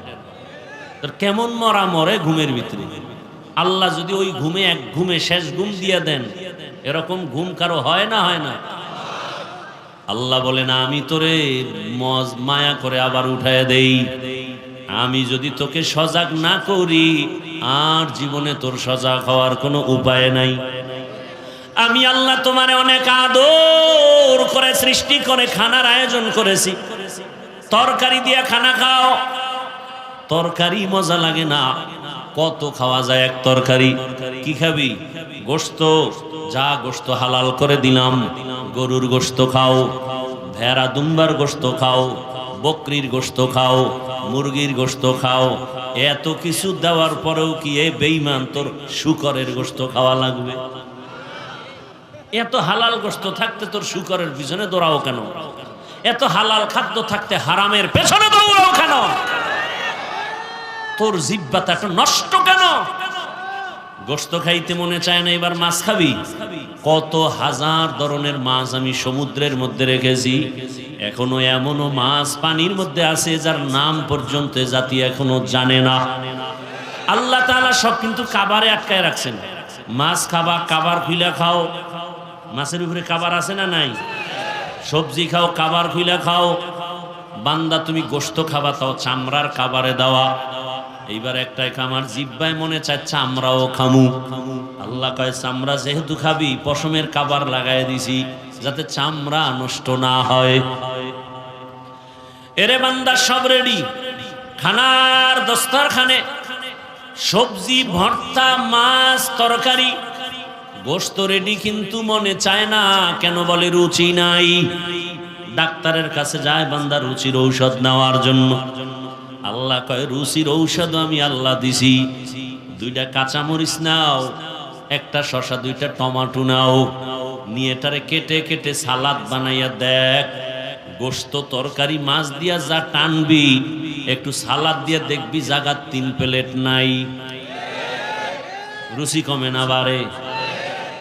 কেমন মরা মরে ঘুমের ভিতরে। আল্লাহ যদি ওই ঘুমে এক ঘুমে শেষ ঘুম দিয়ে দেন, এরকম ঘুম কারো হয় না? হয় না? আল্লাহ বলে না, আমি তোরে মায়া করে আবার উঠায় দেই। আমি যদি তোকে সজাগ না করি, আর জীবনে তোর সজাগ হওয়ার কোনো উপায় নাই। আমি আল্লাহ তোমারে অনেক আদর করে সৃষ্টি করে খানার আয়োজন করেছি। তরকারি দিয়া খানা খাও, তরকারি মজা লাগে না? কত খাওয়া যায় এক তরকারি? কি খাবি? গোশত, যা গোশত হালাল করে দিলাম। গরুর গোশত খাও, ভেড়া দুম্বার গোশত খাও, বকরির গোশত খাও, মুরগির গোশত খাও। এত কিছু দেওয়ার পরেও কি এ বেঈমান তোর শুকরের গোশত খাওয়া লাগবে? এত হালাল গোশত থাকতে তোর শুকরের পিছনে দৌড়াও কেন? এত হালাল খাদ্য থাকতে হারামের পেছনে দৌড়াও কেন? তোর জিহ্বাটা এত নষ্ট কেন? গোশত খাইতে মনে চায় না, এবার মাছ খাবি? কত হাজার ধরনের মাছ আমি সমুদ্রের মধ্যে রেখেছি। এখনো এমনও মাছ পানির মধ্যে আছে যার নাম পর্যন্ত জাতি এখনো জানে না। আল্লাহ তাআলা সব কিন্তু কাবারে আটকায় রাখছেন। মাছ খাবা, কাবার খুইলা খাও। মাছের উপরে কাবার আছে না নাই? সবজি খাও, কাবার খুইলা খাও। বান্দা, তুমি গোশত খাবা, তাও চামড়ার কাবারে দেওয়া। এইবার একটাই আমার জিহ্বায় মনে চায় চামড়াও খামু। আল্লাহ কয়, চামড়া যেহেতু খাবি, পশমের কাবার লাগাই দিছি যাতে চামড়া নষ্ট না হয়। এরে বান্দা, সব রেডি। খানার দস্তরখানে সবজি, ভর্তা, মাছ, তরকারি, গোশত রেডি, কিন্তু মনে চায় না। কেন? বলে রুচি নাই। ডাক্তারের কাছে যায় বান্দা রুচির ঔষধ নেওয়ার জন্য। আল্লাহ কয় রুচির ঔষধ আমি আল্লাহ দিছি। দুইটা কাঁচামরিচ নাও, একটা শসা, দুইটা টমাটো নাও, নিয়ে এটারে কেটে কেটে সালাদ বানাইয়া দেখ। গোশত তরকারি মাছ দিয়া যা টানবি, একটু সালাদ দিয়া দেখবি জায়গা 3 প্লেট নাই, রুচি কমে না বারে।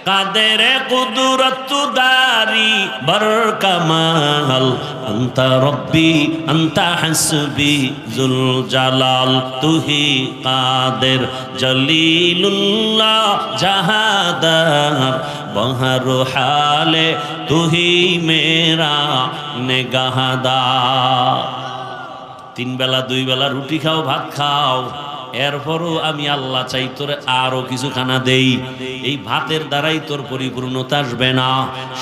কাদের কুদরত দারি বর কামাল, আন্তা রব্বি আন্তা হাসবি জুল জালাল, তুহি কাদের জলিলুল্লাহ জাহাদার, বহর হালে তুহি মেরা নেগাহদার। 3 বেলা 2 বেলা রুটি খাও, ভাত খাও, এরপরও আমি আল্লাহ চাই তোরে আরো কিছু খানা দেই। এই ভাতের দ্বারাই তোর পরিপূর্ণতা আসবে না।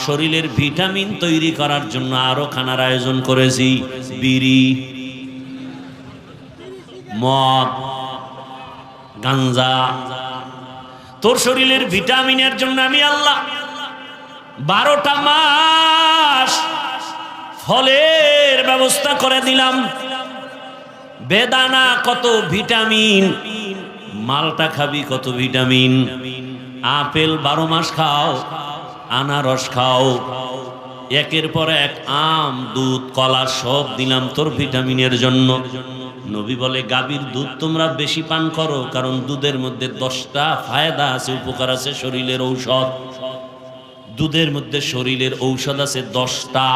শরীরের ভিটামিন তৈরি করার জন্য আরো খানার আয়োজন করেছি। বিড়ি, মদ, গাঞ্জা, তোর শরীরের ভিটামিনের জন্য আমি আল্লাহ 12টা মাস ফলের ব্যবস্থা করে দিলাম। বেদানা কত ভিটামিন, মালটা খাবি কত ভিটামিন, আপেল 12 মাস খাও, আনারস খাও, একের পর এক আম, দুধ, কলা সব দিলাম তোর ভিটামিনের জন্য। নবী বলে গাভীর দুধ তোমরা বেশি পান করো, কারণ দুধের মধ্যে 10টা ফায়দা আছে, উপকার আছে, শরীরের ঔষধ। দুধের মধ্যে শরীরের ঔষধ আছে 10টা।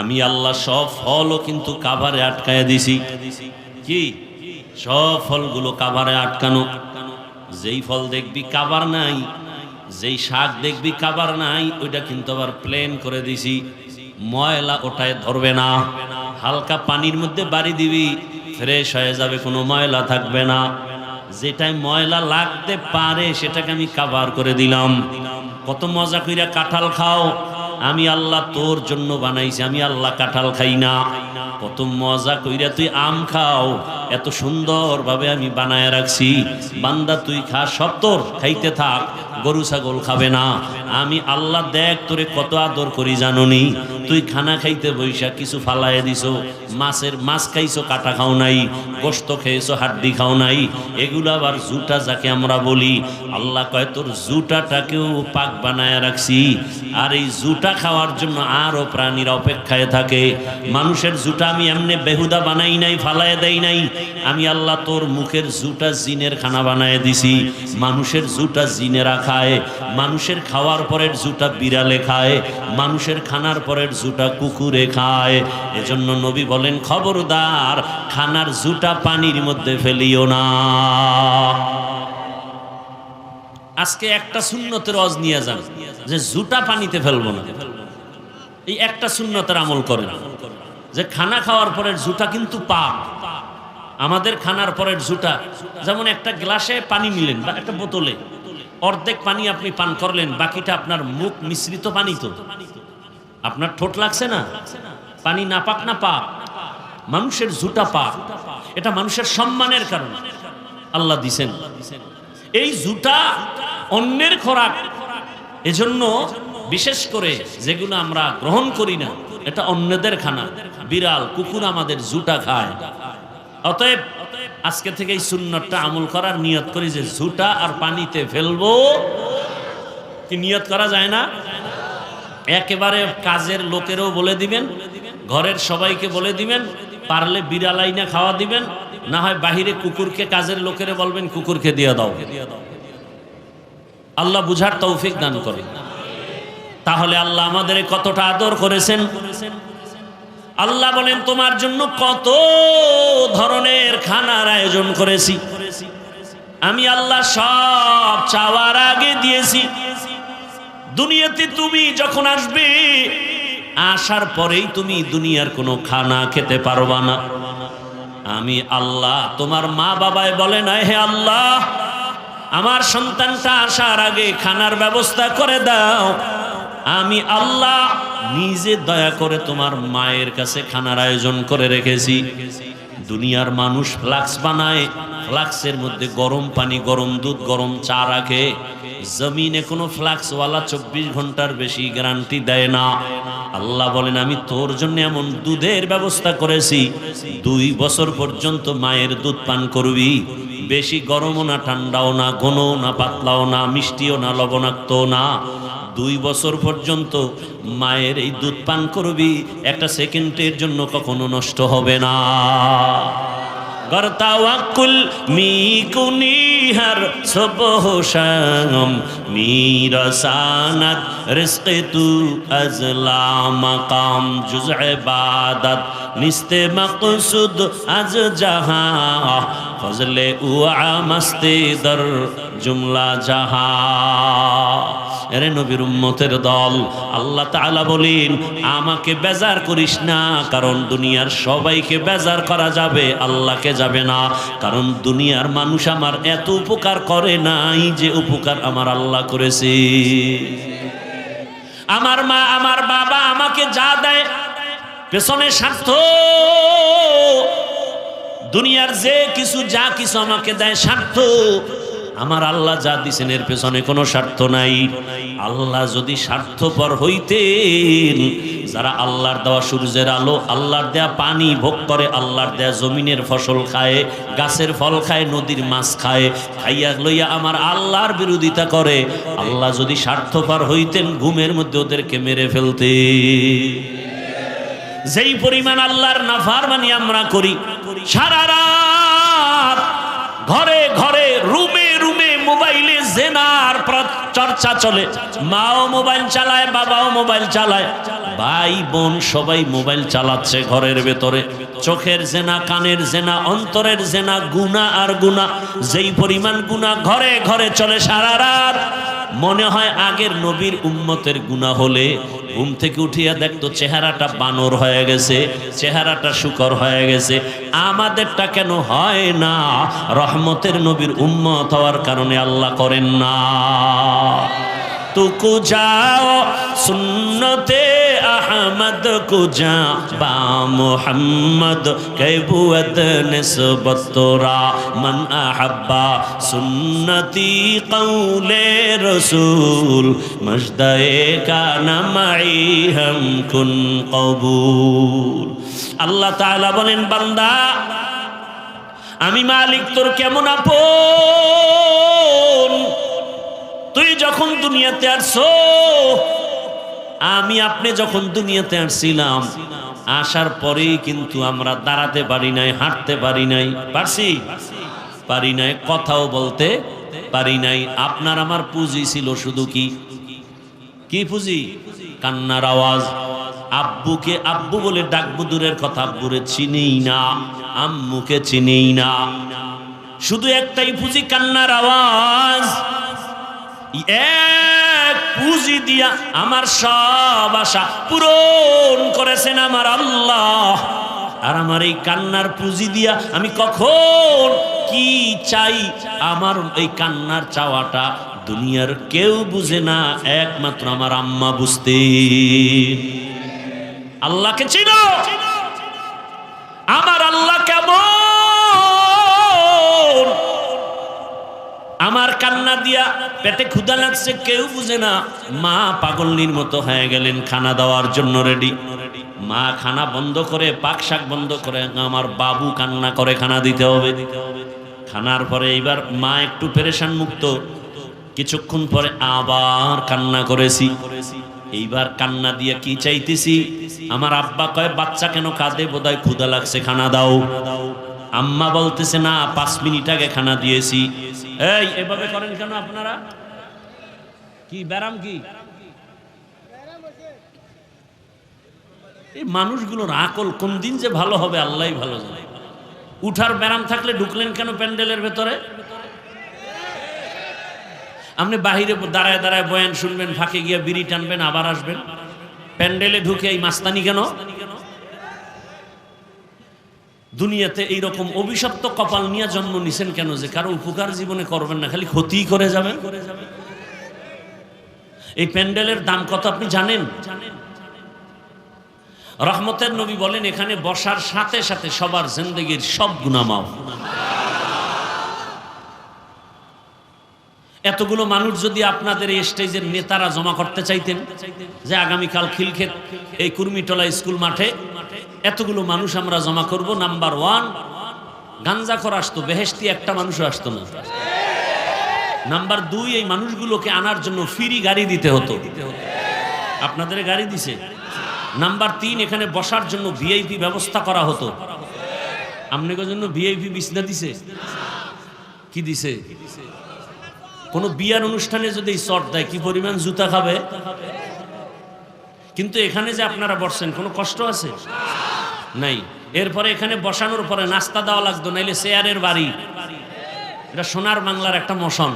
আমি আল্লাহ সব ফলও কিন্তু কাভারে আটকায়া দিছি। কি? সব ফলগুলো কাভারে আটকানো। যেই ফল দেখবি কাভার নাই, যেই শাক দেখবি কাভার নাই, ওইটা কিন্তু আবার প্লেন করে দিছি। ময়লা ওটায় ধরবে না, হালকা পানির মধ্যে বাড়ি দিবি, ফ্রেশ হয়ে যাবে, কোনো ময়লা থাকবে না। যেটাই ময়লা লাগতে পারে সেটাকে আমি কাভার করে দিলাম। কত মজা কইরা কাঁঠাল খাও, আমি আল্লাহ তোর জন্য বানাইছি, আমি আল্লাহ কাঁঠাল খাই না। কত মজা কইরা তুই আম খাও, এত সুন্দর ভাবে আমি বানায় রাখছি। বান্দা তুই খা, সব তোর, খাইতে থাক, গরু ছাগল খাবে না। আমি আল্লাহ দেখ তোরে কত আদর করি জাননি। তুই খানা খাইতে বৈশা কিছু ফালাইয়া দিছো, মাছ খাইছো, কাটা খাও নাই, গোশত খেয়েছো, হাড্ডি খাও নাই, এগুলো আবার জুটা যাকে আমরা বলি। আল্লাহ কয় তোর জুটাটাকেও পাক বানায় রাখছি। আর এই জুটা খাওয়ার জন্য আরো প্রাণীরা অপেক্ষায় থাকে। মানুষের জুটা আমি এমনি বেহুদা বানাই নাই, ফালাইয়া দেই নাই। আমি আল্লাহ তোর মুখের জুটা জিনের খানা বানায় দিছি। মানুষের জুটা জিনেরা খায়, মানুষের খাওয়ার পরের জুটা বিড়ালে খায়, মানুষের খানার পরের জুটা কুকুরে খায়। এজন্য নবী বলেন খবরদার খানার জুটা পানির মধ্যে ফেলিও না। আজকে একটা সুন্নতের ওয়াজ নিয়ে যান যে জুটা পানিতে ফেলবো না। এই একটা সুন্নতের আমল করেন যে খানা খাওয়ার পরের জুটা কিন্তু পাক। আমাদের খানার পরের জুটা, যেমন একটা গ্লাসে পানি নিলেন বা একটা বোতলে অর্ধেক পানি আপনি পান করলেন, বাকিটা আপনার মুখ মিশ্রিত পানি। তো আপনার ঠোঁট লাগছে না? পানি না পাক না পাক? মানুষের জুটা পাক। এটা মানুষের সম্মানের কারণ আল্লাহ দিছেন। এই জুটা অন্যের খোরাক, এজন্য বিশেষ করে যেগুলো আমরা গ্রহণ করি না, এটা অন্যদের খানা। বিড়াল, কুকুর আমাদের জুটা খায়। অতএব আজকে থেকে এই সুন্নতটা আমল করার নিয়ত করি যে জুটা আর পানিতে ফেলবো। কি নিয়ত করা যায় না? একেবারে কাজের লোকেরও বলে দিবেন, ঘরের সবাইকে বলে দিবেন, পারলে বিড়াল আইনা খাওয়া দিবেন, না হয় বাহিরে কুকুরকে, কাজের লোকেরে বলবেন কুকুরকে দিয়ে দাও। আল্লাহ বুঝার তৌফিক দান করে। তাহলে আল্লাহ আমাদের কতটা আদর করেছেন। আল্লাহ বলেন তোমার জন্য কত ধরনের খানার আয়োজন করেছি। আমি আল্লাহ সব চাওয়ার আগে দিয়েছি। দুনিয়াতে তুমি যখন আসবে, আসার পরেই তুমি দুনিয়ার কোনো খানা খেতে পারবা না। আমি আল্লাহ, তোমার মা বাবায় বলে না হে আল্লাহ আমার সন্তানটা আসার আগে খানার ব্যবস্থা করে দাও। আমি আল্লাহ নিজে দয়া করে তোমার মায়ের কাছে খানার আয়োজন করে রেখেছি। দুনিয়ার মানুষ ফ্লাক্স বানায়, ফ্লাক্সের মধ্যে গরম পানি, গরম দুধ, গরম চা রাখে। জমিনে কোনো ফ্লাক্সওয়ালা 24 ঘন্টার বেশি গ্যারান্টি দেয় না। আল্লাহ বলেন আমি তোর জন্য এমন দুধের ব্যবস্থা করেছি 2 বছর পর্যন্ত মায়ের দুধ পান করবি, বেশি গরমও না, ঠান্ডাও না, ঘনও না, পাতলাও না, মিষ্টিও না, লবণাক্তও না। 2 বছর পর্যন্ত মায়ের এই দুধ পান করবি, একটা সেকেন্ডের জন্য কখনো নষ্ট হবে না। গরতাওয়াক্কুল মিকুনিহার সুবহ শাম মিরসানাত রিজকে তু আজলা মাকাম জুজ ইবাদত নিস্তে মকসুদ আজ জাহা ফজলে উআ মস্তে দর জুমলা জাহা। এরে নবীর উম্মতের দল, আল্লাহ তাআলা বলেন আমাকে বেজার করিস না, কারণ দুনিয়ার সবাইকে বেজার করা যাবে, আল্লাহকে যাবে না। কারণ দুনিয়ার মানুষ আমার এত উপকার করে নাই যে উপকার আমার আল্লাহ করেছে। আমার মা আমার বাবা আমাকে যা দেয় পেছনে স্বার্থ, দুনিয়ার যে কিছু যা কিছু আমাকে দেয় স্বার্থ। আমার আল্লাহ যা দিছেন এর পেছনে কোনো স্বার্থ নাই। আল্লাহ যদি স্বার্থপর হইতেন, যারা আল্লাহর দেওয়া সূর্যের আলো, আল্লাহর দেয়া পানি ভোগ করে, আল্লাহর দেয়া জমিনের ফসল খায়, গাছের ফল খায়, নদীর মাছ খায়, খাইয়া লইয়া আমার আল্লাহর বিরোধিতা করে, আল্লাহ যদি স্বার্থপর হইতেন ঘুমের মধ্যে ওদেরকে মেরে ফেলতে। যেই পরিমাণ আল্লাহর নাফরমানি আমরা করি, সারা রাত ঘরে ঘরে রুমে রুমে মোবাইলে জেনার চর্চা চলে, মাও মোবাইল চালায়, বাবাও মোবাইল চালায়, ভাই বোন সবাই মোবাইল চালাচ্ছে ঘরের ভেতরে। চোখের জেনা, কানের জেনা, অন্তরের জেনা, গুনাহ আর গুনাহ। যেই পরিমাণ গুনাহ ঘরে ঘরে চলে সারা রাত, মনে হয় আগের নবীর উম্মতের গুনাহ হলে ঘুম থেকে উঠিয়া দেখতো চেহারাটা বানর হয়ে গেছে, চেহারাটা শুকর হয়ে গেছে। আমাদেরটা কেন হয় না? রহমতের নবীর উম্মত হওয়ার কারণে আল্লাহ করেন না। তুকু যাও সুন্নতে আহমদ কুজা বা মুহাম্মদ কৈবুয়ত নিসবত তোরা মান আহাব্বা সুন্নতি কৌলে রসুল মজদায়ে কানা মাই হাম কুন কবুল। আল্লাহ তাআলা বলেন, বান্দা আমি মালিক তোর কেমন আপন। তুই যখন দুনিয়াতে আসছো, আমি আপনি যখন দুনিয়াতে আসছিলাম, আসার পরেই কিন্তু আমরা দাঁড়াতে পারি নাই, হাঁটতে পারি নাই, পারি নাই, কথাও বলতে পারি নাই। আপনার আমার পুঁজি ছিল শুধু কি পুঁজি? কান্নার আওয়াজ। আব্বুকে আব্বু বলে ডাকবো দূরের কথা, আব্বুরে চিনেই না, আম্মুকে চিনেই না, শুধু একটাই পুঁজি, কান্নার আওয়াজ। এক পুঁজি দিয়া আমার সব আশা পূরণ করেছেন আমার আল্লাহ। আর আমার এই কান্নার পুঁজি দিয়া আমি কখন কি চাই, আমার এই কান্নার চাওয়াটা দুনিয়ার কেউ বুঝে না, একমাত্র আমার আম্মা বুঝতে। আল্লাহকে চিনো? আমার আল্লাহ কেমন? আমার কান্না দিয়া পেটে ক্ষুধা লাগছে কেউ বুঝে না, মা পাগলনির মতো হয়ে গেলেন খানা দেওয়ার জন্য রেডি। মা খানা বন্ধ করে, পাক শাক বন্ধ করে, আমার বাবু কান্না করে খানা দিতে হবে। খানার পরে এইবার মা একটু পেরেশান মুক্ত, কিছুক্ষণ পরে আবার কান্না করেছি। এইবার কান্না দিয়া কি চাইতেছি, আমার আব্বা কয় বাচ্চা কেন কাঁদে, বোধহয় ক্ষুধা লাগছে, খানা দাও। আম্মা বলতেছে না, 5 মিনিট আগে খানা দিয়েছি। এই এভাবে করেন কেন আপনারা? কি ব্যারাম? কি এই মানুষগুলোর আকল কোন দিন যে ভালো হবে আল্লাহই ভালো জানে। উঠার ব্যারাম থাকলে ঢুকলেন কেন প্যান্ডেলের ভেতরে? আপনি বাহিরে দাঁড়ায় দাঁড়ায় বয়ান শুনবেন, ফাঁকে গিয়ে বিড়ি টানবেন, আবার আসবেন। প্যান্ডেলে ঢুকে এই মাস্তানি কেন? দুনিয়াতে এইরকম অভিশপ্ত কপাল নিয়ে জন্ম নিছেন কেন যে কারো উপকার জীবনে করবেন না, খালি ক্ষতিই করে যাবেন? এই প্যান্ডেলের দাম কত আপনি জানেন? রহমতের নবী বলেন, এখানে বসার সাথে সাথে সবার জিন্দেগির সব গুনাহ মাফ। এতগুলো মানুষ যদি আপনাদের এই স্টেজের নেতারা জমা করতে চাইতেন যে আগামীকাল খিলক্ষেত এই কুর্মিটোলা স্কুল মাঠে এতগুলো মানুষ আমরা জমা করব, নাম্বার 1 গাঞ্জাখোর আসতো, বেহেশতি একটা মানুষও আসতো না। নাম্বার 2 এই মানুষগুলোকে আনার জন্য ফ্রি গাড়ি দিতে হতো, আপনাদের গাড়ি দিছে। নাম্বার 3 এখানে বসার জন্য ভিআইপি ব্যবস্থা করা হতো। আপনাদের জন্য ভিআইপি বিছনা দিছে? কি দিছে? কোন বিয়ার অনুষ্ঠানে যদি চট দেয় কি পরিমাণ জুতা খাবে। কিন্তু এখানে যে আপনারা বসছেন কোনো কষ্ট আছে নাই। এরপরে এখানে বসানোর পরে নাস্তা দেওয়া লাগতো, নাইলে চেয়ারের বাড়ি। এটা সোনার বাংলার একটা মোশন।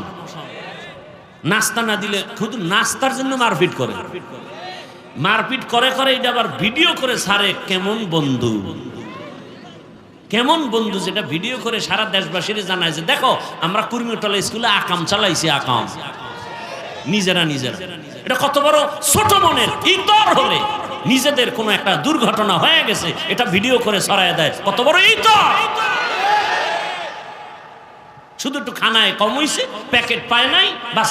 নাস্তা না দিলে শুধু নাস্তার জন্য মারপিট করে, মারপিট করে করে এটা আবার ভিডিও করে ছাড়ে। কেমন বন্ধু, কেমন বন্ধু, যেটা ভিডিও করে সারা দেশবাসীর জানায় যে দেখো আমরা কুর্মিটোলা স্কুলে আকাম চালাইছি, আকাম নিজেরা নিজেরা। এটা কত বড় ছোট মনের ইতর হলে নিজেদের কোনো একটা দুর্ঘটনা হয়ে গেছে এটা ভিডিও করে ছড়ায় দেয়, কত বড় ইতর। শুধু একটু খানায় কম হইছে, প্যাকেট পায় নাই, বাস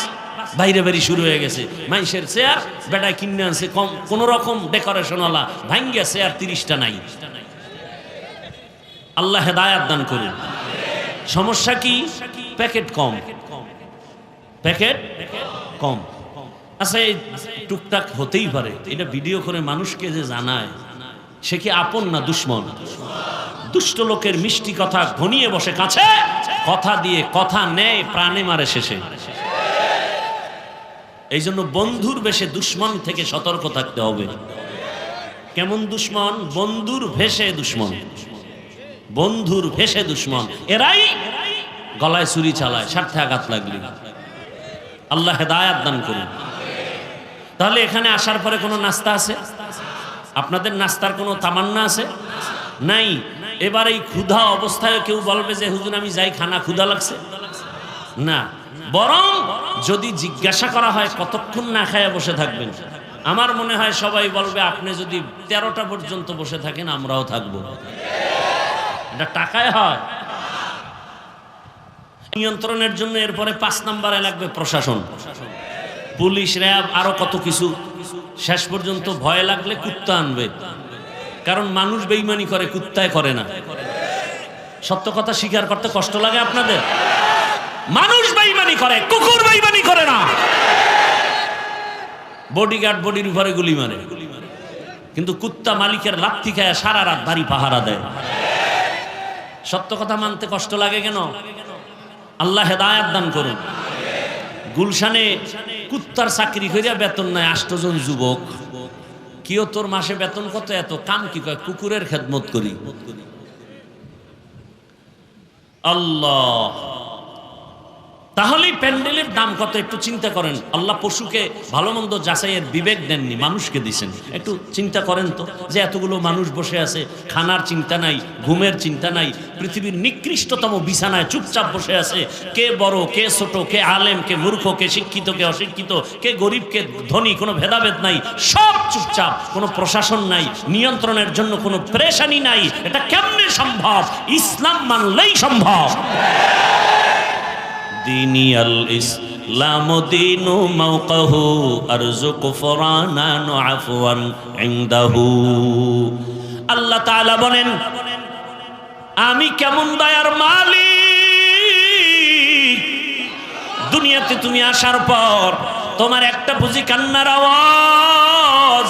বাইরে বাড়ি শুরু হয়ে গেছে। মানুষের চেয়ার বেটায় কিনে আনছে কম, কোন রকম ডেকোরেশন ওলা ভাঙ্গিয়া চেয়ার 30টা নাই। আল্লাহ হেদায়াত দান করুন। সমস্যা কি? প্যাকেট কম, প্যাকেট কম। আচ্ছা এই টুকটাক হতেই পারে, এটা ভিডিও করে মানুষকে যে জানায় সে কি আপন না দুশ্মন? দুষ্ট লোকের মিষ্টি কথা ঘনিয়ে বসে কাছে, কথা দিয়ে কথা নেয় প্রাণে মারে শেষে। এই জন্য বন্ধুর বেশে দুশ্মন থেকে সতর্ক থাকতে হবে। কেমন দুশ্মন? বন্ধুর ভেসে দুশ্মন, বন্ধুর ভেসে দুশ্মন। এরাই গলায় ছুরি চালায়, স্বার্থে আঘাত লাগলে। আল্লাহ হেদায়াত দান করুন। তাহলে এখানে আসার পরে কোনো নাস্তা আছে? আপনাদের নাস্তার কোনো তামান্না আছে? নাই। এবার এই ক্ষুধা অবস্থায় কেউ বলবে যে হুজুর আমি যাই, খানা ক্ষুধা লাগছে না। বরং যদি জিজ্ঞাসা করা হয় কতক্ষণ না খায় বসে থাকবেন, আমার মনে হয় সবাই বলবে আপনি যদি 13টা পর্যন্ত বসে থাকেন আমরাও থাকবো। এটা টাকায় হয়। নিয়ন্ত্রণের জন্য এরপরে 5 নম্বরে লাগবে প্রশাসন, পুলিশ, র্যাব, আরো কত কিছু। শেষ পর্যন্ত ভয় লাগলে কুত্তা আনবে, কারণ মানুষ বেঈমানি করে, কুত্তায় করে না। সত্য কথা স্বীকার করতে কষ্ট লাগে আপনাদের? মানুষ বেঈমানি করে, কুকুর বেঈমানি করে না। বডিগার্ড বডির উপরে গুলি মারে, কিন্তু কুত্তা মালিকের লাথি খায় সারা রাত বাড়ি পাহারা দেয়। সত্য কথা মানতে কষ্ট লাগে কেন? আল্লাহ হেদায়াত দান করুন। গুলশানে কুত্তার চাকরি করিয়া বেতন নাই 8 জন যুবক। কিও তোর মাসে বেতন কত? এত। কাম কি? কয় কুকুরের খেদমত করি। আল্লাহ, তাহলে প্যান্ডেলের দাম কত একটু চিন্তা করেন। আল্লাহ পশুকে ভালো মন্দ যাচাইয়ের বিবেক দেননি, মানুষকে দিয়েছেন। একটু চিন্তা করেন তো, যে এতগুলো মানুষ বসে আছে, খানার চিন্তা নাই, ঘুমের চিন্তা নাই, পৃথিবীর নিকৃষ্টতম বিছানায় চুপচাপ বসে আছে। কে বড়, কে ছোট, কে আলেম, কে মূর্খ, কে শিক্ষিত, কে অশিক্ষিত, কে গরিব, কে ধনী, কোনো ভেদাভেদ নাই, সব চুপচাপ। কোনো প্রশাসন নাই, নিয়ন্ত্রণের জন্য কোনো প্রেশানি নাই। এটা কেমনে সম্ভব? ইসলাম মানলেই সম্ভব। ديني الإسلام دين موقه أرزق فرانا عفوا عنده। আল্লাহ তাআলা বলেন আমি কেমন দয়ার মালিক। দুনিয়াতে তুমি আসার পর তোমার একটা বুঝি কান্নার আওয়াজ।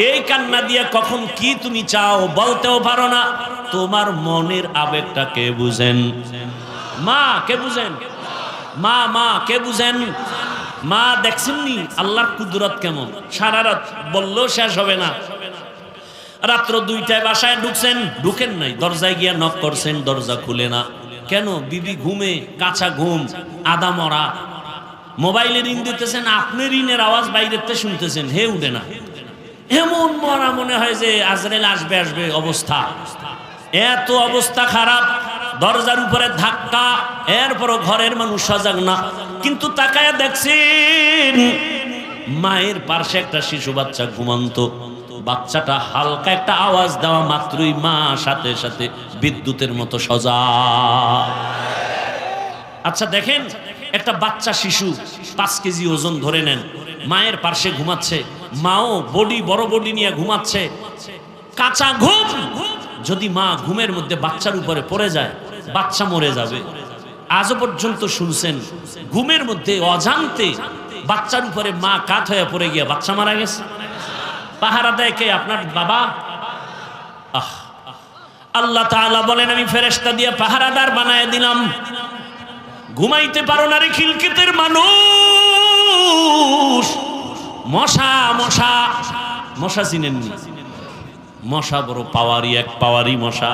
এই কান্না দিয়ে কখন কি তুমি চাও বলতেও পারো না। তোমার মনের আবেগটা কে বুঝেন? মা কে বুঝেন? মা কে বুঝেন? মা দেখছেননি আল্লাহর কুদরত কেমন? সারা রাত বললেও শেষ হবে না। রাত্র 2টায় বাসায় ঢুকছেন, ঢুকেন নাই, দরজায় গিয়া নক করছেন, দরজা খুলে না। কেন? বিবি ঘুমে, কাঁচা ঘুম, আদা মরা। মোবাইলে রিং দিতেছেন, আপনি রিনের আওয়াজ বাইরেতে শুনতেছেন, হে উঠে না। এমন মরা মনে হয় যে আজরাইল আসবে আসবে অবস্থা। এত অবস্থা খারাপ, দরজার উপরে ধাক্কা, এরপরও ঘরের মানুষ সজাগ না। কিন্তু তাকায়া দেখছেন মায়ের পাশে একটা শিশু বাচ্চা ঘুমন্ত। বাচ্চাটা হালকা একটা আওয়াজ দেওয়া মাত্রই মা সাথে সাথে বিদ্যুতের মতো সজাগ। আচ্ছা দেখেন, একটা বাচ্চা শিশু 5 কেজি ওজন ধরে নেন, মায়ের পাশে ঘুমাচ্ছে, মাও বড় বডি নিয়ে ঘুমাচ্ছে, কাঁচা ঘুম। যদি মা ঘুমের মধ্যে বাচ্চার উপরে পড়ে যায়, বাচ্চা মরে যাবে। আজও পর্যন্ত শুনছেন ঘুমের মধ্যে অজান্তে বাচ্চার উপরে মা কাত হয়ে পড়ে গিয়া বাচ্চা মারা গেছে। পাহারা দেয় কে? আপনার বাবা। আল্লাহ তাআলা বলেন আমি ফেরেশতা দিয়ে পাহারাদার বানায় দিলাম। ঘুমাইতে পারো না রে খিলকিতের মানুষ। মশা মশা মশা চিনেননি? মশা বড় পাওয়ারি, এক পাওয়ারি মশা।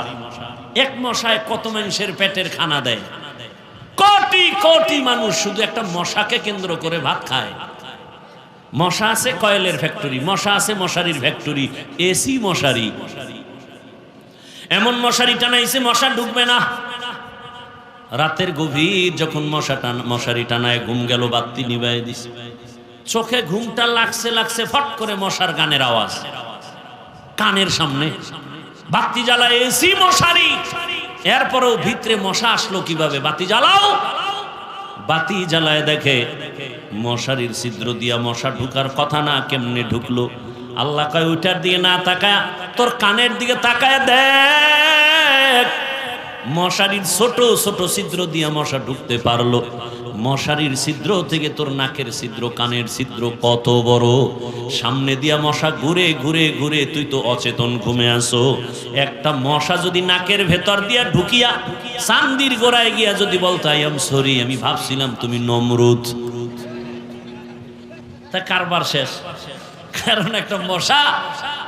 এক মশায় কত মানুষের পেটের খানা দেয়। কোটি কোটি মানুষ শুধু একটা মশাকে কেন্দ্র করে ভাত খায়। মশা আছে কয়েলের ফ্যাক্টরি, মশা আছে মশারির ফ্যাক্টরি, এসি মশারি। এমন মশারি টানাইছে মশা ঢুকবে না। রাতের গভীর যখন মশারি টানায় ঘুম গেল, বাতি নিভাই দিছে, চোখে ঘুমটা লাগছে ফট করে মশার গানের আওয়াজ কানের সামনে, বাতি জ্বালায় এসি মশারি। এরপরেও ভিতরে মশা আসলো কিভাবে? বাতি জ্বালাও। বাতি জ্বালায় দেখে মশারির ছিদ্র দিয়া মশা ঢুকার কথা না, কেমনে ঢুকলো? আল্লাহ কয় ওইটার দিকে না তাকায় তোর কানের দিকে তাকায় দেখ। মশারির ছোট ছোট ছিদ্র দিয়া মশা ঢুকতে পারলো। মশারির ছিদ্র থেকে তোর নাকের ছিদ্র, কানের ছিদ্র কত বড়। সামনে দিয়া মশা ঘুরে ঘুরে ঘুরে, তুই তো অচেতন ঘুমে আসো। একটা মশা যদি নাকের ভেতর দিয়া ঢুকিয়া চান্দির গোড়ায় গিয়া যদি বলতো আই এম সরি, আমি ভাবছিলাম তুমি নমরুদ, তা কারবার শেষ। কারণ একটা মশা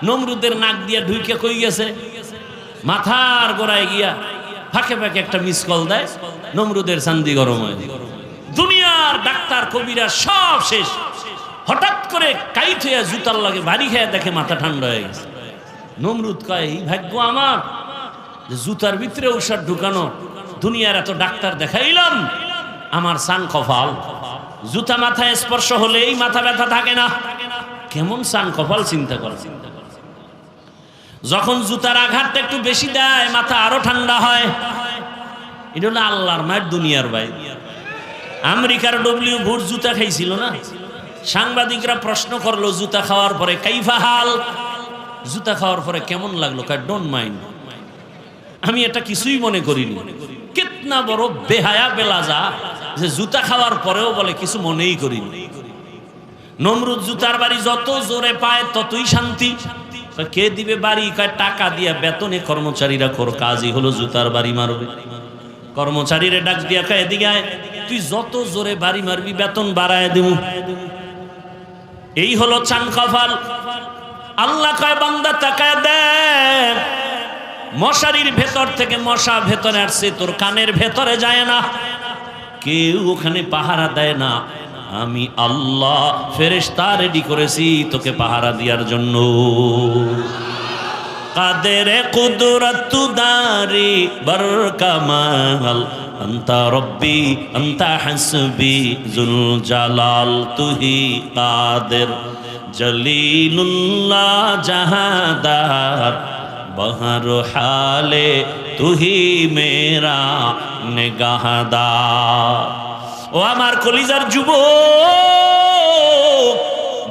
নমরুদের নাক দিয়া ঢুকে কই গেছে? মাথার গোড়ায় গিয়া ফাঁকে ফাঁকে একটা মিস কল দেয়, নমরুদের চান্দি গরম হয়। দুনিয়ার ডাক্তার কবিরা সব শেষ। হঠাৎ করে কাইট হইয়া জুতার লাগে ভারী খেয়ে দেখে মাথা ঠান্ডা হয়ে গেছে। নমরুদ কয় এই ভাগ্য আমার যে জুতার ভিতরে ঔষধ ঢুকানো। দুনিয়ার এত ডাক্তার দেখাইলাম, আমার সান কপাল। জুতা মাথায় স্পর্শ হলে এই মাথা ব্যথা থাকে না। কেমন সান কপাল চিন্তা কর। যখন জুতার আঘাতটা একটু বেশি দেয়, মাথা আরো ঠান্ডা হয়। এটা হলো আল্লাহর মায়ের দুনিয়ার ভাই। আমেরিকার ডব্লিউ বুশ জুতা খাইছিল না? সাংবাদিকরা প্রশ্ন করলো জুতা খাওয়ার পরে কাইফা হাল, জুতা খাওয়ার পরে কেমন লাগলো? কয় ডোন্ট মাইন্ড, আমি এটা কিছুই মনে করিনি। কিতনা বড় বেহায়া বেলাজা যে জুতা খাওয়ার পরেও বলে কিছু মনেই করিনি। নমরুদ জুতার বাড়ি যত জোরে পায় ততই শান্তি। কে দিবে বাড়ি? কয় টাকা দিয়া বেতনে কর্মচারীরা কর, কাজই হলো জুতার বাড়ি মারবে। কর্মচারীরা ডাক দিয়া কয় এদিকে আয়, তুই যত জোরে বাড়ি মারবি বেতন বাড়ায় দেব। এই হলো চান কপাল। আল্লাহ কয় বান্দা তাকায় দেখ, মশারির ভেতর থেকে মশা ভেতরে আসছে, তোর কানের ভেতরে যায় না। কেউ ওখানে পাহারা দেয় না। আমি আল্লাহ ফেরেশতা রেডি করেছি তোকে পাহারা দেওয়ার জন্য। কাদের কুদরত দারি বরকামাল, আন্তা রব্বি আন্তা হাসবি জুল জালাল, তুহি কাদের জলিলুল্লাহ জাহাদার, বহর হালে তুহি মেরা নিগাহদার। ও আমার কলিজার যুবক,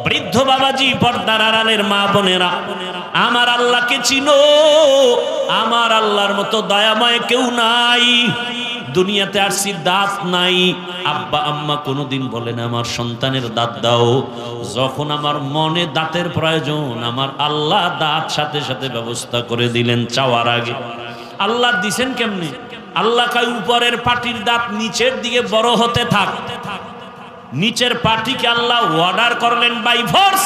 বৃদ্ধ বাবাজি, পর্দার আড়ালের মা বোনেরা, আমার আল্লাহকে চিনো। আমার আল্লাহর মতো দয়াময় কেউ নাই। দুনিয়াতে আসছি দাঁত নাই। আব্বা আম্মা কোনোদিন বলে না আমার সন্তানের দাঁত দাও। যখন আমার মনে দাঁতের প্রয়োজন, আমার আল্লাহ দাঁত সাথে সাথে ব্যবস্থা করে দিলেন চাওয়ার আগে। আল্লাহ দিছেন কেমনে? আল্লাহ কয় উপরের পাটির দাঁত নিচের দিকে বড় হতে থাক। নিচের পাটিকে আল্লাহ অর্ডার করলেন বাই ফোর্স,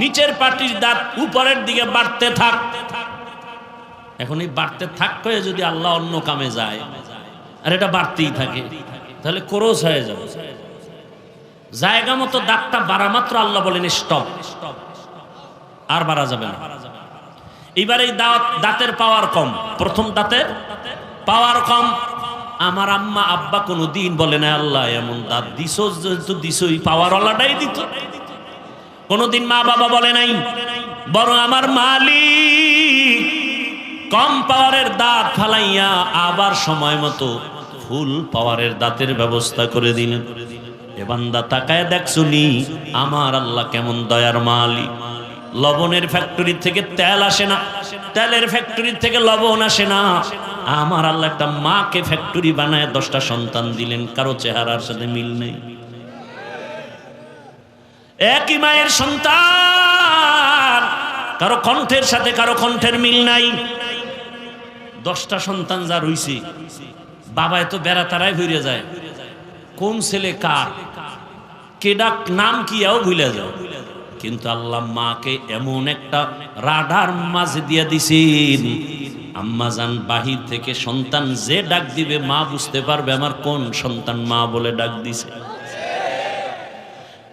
নিচের পাটির দাঁত উপরের দিকে বাড়তে থাক। এখন এই বাড়তে থাক কয়ে যদি আল্লাহ অন্য কামে যায় আর এটা বাড়তেই থাকে, তাহলে ক্রোশ হয়ে যাবে। জায়গা মতো দাঁতটা বাড়া মাত্র আল্লাহ বলেন স্টপ, আর বাড়া যাবে না। এবার এই দাঁতের পাওয়ার কম, প্রথম দাঁতের পাওয়ার কম। আমার আম্মা আব্বা কোনোদিন বলে না আল্লাহ এমন দাঁত দিছো, যেহেতু দিছোই পাওয়ার ওয়ালাটাই দিত। কোনোদিন মা বাবা বলে নাই, বরং আমার মালিক কম পাওয়ারের দাঁত ফালাইয়া আবার সময় মতো ফুল পাওয়ারের দাঁতের ব্যবস্থা করে দিলেন। এ বান্দা তাকায় দেখছুনি আমার আল্লাহ কেমন দয়ার মালিক। লবণের ফ্যাক্টরি থেকে তেল আসে না, তেলের ফ্যাক্টরি থেকে লবণ আসে না। আমার আল্লাহ একটা মাকে ফ্যাক্টরি বানায় 10টা সন্তান দিলেন, কারো চেহারার সাথে মিল নেই। একই মায়ের সন্তান, কারো কণ্ঠের সাথে কারো কণ্ঠের মিল নাই। 10টা সন্তান যা রইছে, বাবা এত বেড়া তারাই ভরে যায়, কোন ছেলে কার, কেডা নাম কি এও ভুলে যায়। কিন্তু আল্লাহ মাকে এমন একটা রাডার মাঝে দিয়া দিছেন, আম্মাজান বাহির থেকে সন্তান যে ডাক দিবে মা বুঝতে পারবে আমার কোন সন্তান মা বলে ডাক দিছে।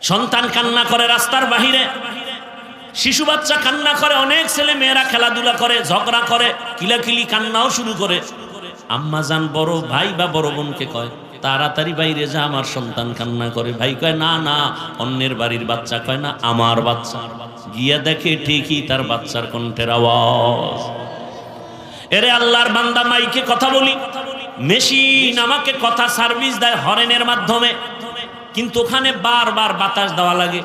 সন্তান কান্না করে রাস্তার বাহিরে, শিশু বাচ্চা কান্না করে, অনেক ছেলে মেয়েরা খেলাধুলা করে, ঝগড়া করে, কিলাকিলি কান্নাও শুরু করে। আম্মাজান বড় ভাই বা বড় বোনকে কয়, তাড়াতাড়ি বাইরে যা, আমার সন্তান কান্না করে। ভাই কয় না না, অন্যের বাড়ির বাচ্চা। কয় না, আমার বাচ্চা। গিয়া দেখে ঠিকই তার বাচ্চার কণ্ঠের আওয়াজ। এরে আল্লাহর বান্দা, মাইকে কথা বলি, মেশিন আমাকে কথা সার্ভিস দেয় হরেনের মাধ্যমে, কিন্তু ওখানে বারবার বাতাস দেওয়া লাগে।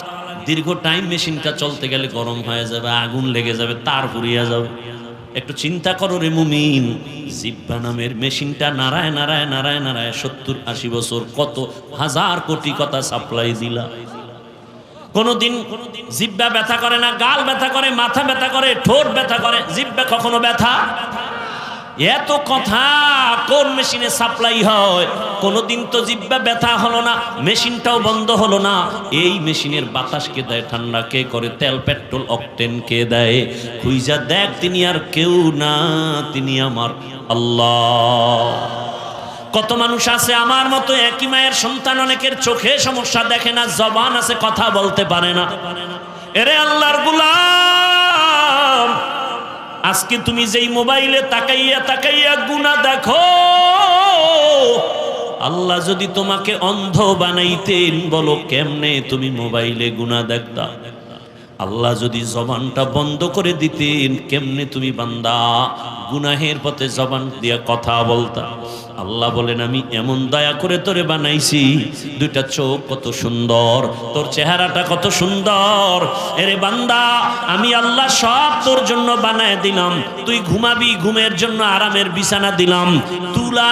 দীর্ঘ টাইম মেশিনটা চলতে গেলে গরম হয়ে যাবে, আগুন লেগে যাবে, তার পুড়িয়ে যাবে। একটু চিন্তা করো রে মুমিন, জিব্বা নামের মেশিনটা নারায় নারায় নারায় নারায় 70-80 বছর কত হাজার কোটি কথা সাপ্লাই দিলা। কোনদিন জিব্বা ব্যথা করে না? গাল ব্যথা করে, মাথা ব্যথা করে, ঠোঁট ব্যথা করে, জিব্বা কখনো ব্যথা? এত কথা কোন মেশিনে সাপ্লাই হয়? কোনদিন তো জিব্বা ব্যথা হলো না, মেশিনটাও বন্ধ হলো না। এই মেশিনের বাতাস কে দেয়, ঠান্ডা কে করে, তেল পেট্রোল অকটেন কে দেয়? খুঁজা দেখ, তিনি আর কেউ না, তিনি আমার আল্লাহ। কত মানুষ আছে আমার মতো একই মায়ের সন্তান, অনেকের চোখে সমস্যা, দেখে না, জবান আছে কথা বলতে পারে না। এরে আল্লাহর গোলাম, আজকে তুমি যেই মোবাইলে তাকাইয়া তাকাইয়া গুনাহ দেখো, আল্লাহ যদি তোমাকে অন্ধ বানাইতেন, বলো কেমনে তুমি মোবাইলে গুনাহ দেখতা? আল্লাহ যদি জবানটা বন্ধ করে দিতেন, কেমনে তুমি বান্দা গুনাহের পথে জবান দিয়া কথা বলতা? আল্লাহ বলেন, আমি এমন দয়া করে তোরে বানাইছি, দুইটা চোখ কত সুন্দর, তোর চেহারাটা কত সুন্দর। এরে বান্দা, আমি আল্লাহ সব তোর জন্য বানায় দিলাম। তুই ঘুমাবি, ঘুমের জন্য আরামের বিছানা দিলাম। তুলা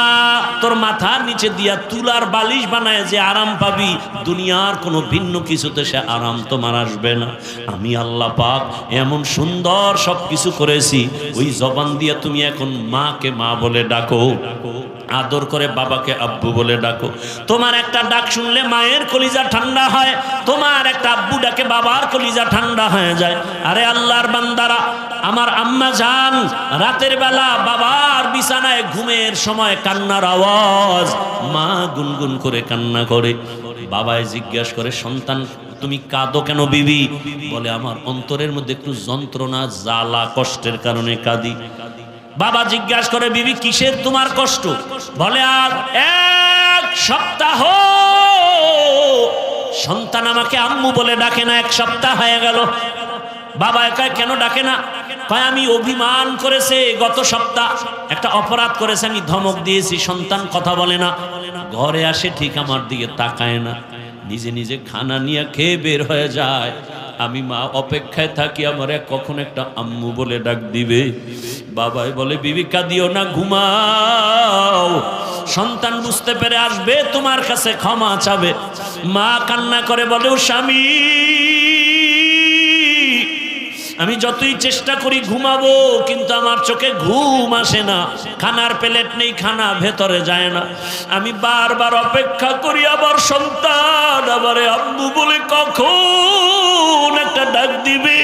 তোর মাথার নিচে দিয়া তুলার বালিশ বানায় যে আরাম পাবি, দুনিয়ার কোনো ভিন্ন কিছুতে সে আরাম তোমার আসবে না। আমি আল্লাহ পাক এমন সুন্দর সব কিছু করেছি, ওই জবান দিয়া তুমি এখন মাকে মা বলে ডাকো, আদর করে বাবাকে আব্বু বলে ডাকো। তোমার একটা ডাক শুনলে মায়ের কলিজা ঠান্ডা হয়, তোমার একটা আব্বু ডাকে বাবার কলিজা ঠান্ডা হয়ে যায়। আরে আল্লাহর বান্দারা, আমার আম্মা জান রাতের বেলা বাবার বিছানায় ঘুমের সময় কান্নার আওয়াজ, মা গুনগুন করে কান্না করে। বাবায় জিজ্ঞাসা করে, সন্তান তুমি কাঁদো কেন বিবি? বলে, আমার অন্তরের মধ্যে একটু যন্ত্রণা, জ্বালা, কষ্টের কারণে কাঁদি। বাবা জিজ্ঞাসা করে, বিবি কিসের তোমার কষ্ট? বলে, আর 1 সপ্তাহ সন্তান আমাকে আম্মু বলে ডাকে না, 1 সপ্তাহ হয়ে গেল। বাবা কয়, কেন ডাকে না? কয়, আমি অভিমান করেছে, গত সপ্তাহ একটা অপরাধ করেছে, আমি ধমক দিয়েছি, সন্তান কথা বলে না। ঘরে আসে ঠিক আমার দিকে তাকায় না, নিজে নিজে খানা নিয়ে খেয়ে বের হয়ে যায়। আমি মা অপেক্ষায় থাকি আমার কখন একটা আম্মু বলে ডাক দিবে। বাবাই বলে, বিবি কাঁদিও না, ঘুমাও, সন্তান বুঝতে পেরে আসবে, তোমার কাছে ক্ষমা চাবে। মা কান্না করে বলে, ও স্বামী, আমি যতই চেষ্টা করি ঘুমাবো, কিন্তু আমার চোখে ঘুম আসে না, খানার প্লেট নেই, খানা ভেতরে যায় না। আমি বারবার অপেক্ষা করি, আবার সন্তান আবার আব্বু বলে কখন একটা ডাক দিবে।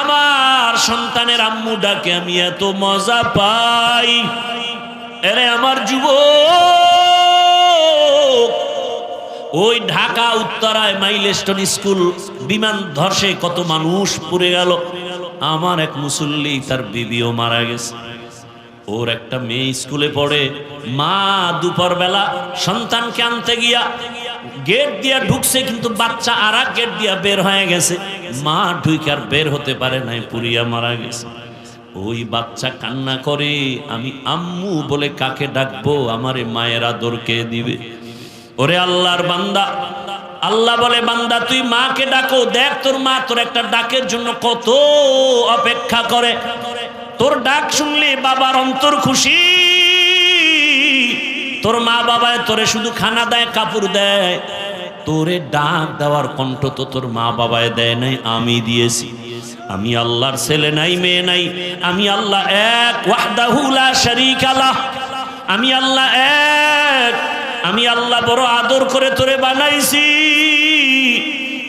আমার সন্তানের আম্মু ডাকে আমি এত মজা পাই। এরে আমার যুবক, ওই ঢাকা উত্তরায় মাইলস্টোন স্কুল বিমান ধসে কত মানুষ পুড়ে গেল। আমার এক মুসল্লি, তার বিবিও মারা গেছে। ওর একটা মেয়ে স্কুলে পড়ে, মা দুপুর বেলা সন্তানকে আনতে গিয়া গেট দিয়া ঢুকছে, কিন্তু বাচ্চা আর এক গেট দিয়া বের হয়ে গেছে। মা ঢুকে আর বের হতে পারে নাই, পুড়িয়া মারা গেছে। ওই বাচ্চা কান্না করে, আমি আম্মু বলে কাকে ডাকবো, আমারে মায়ের আদর কে দিবে? ওরে আল্লাহর বান্দা, আল্লাহ বলে বান্দা তুই মাকে ডাকো, দেখ তোর মা তোর একটা ডাকের জন্য কত অপেক্ষা করে। তোর ডাক শুনলে বাবার অন্তর খুশি। তোর মা বাবায় তোরে শুধু খানা দেয়, কাপড় দেয়, তোরে ডাক দেওয়ার কণ্ঠ তো তোর মা বাবায় দেয় নাই, আমি দিয়েছি। আমি আল্লাহর ছেলে নাই, মেয়ে নাই, আমি আল্লাহ এক, ওয়াহদাহু লা শারীকা লাহ। আমি আল্লাহ এক, আমি আল্লাহ বড় আদর করে তোরে বানাইছি।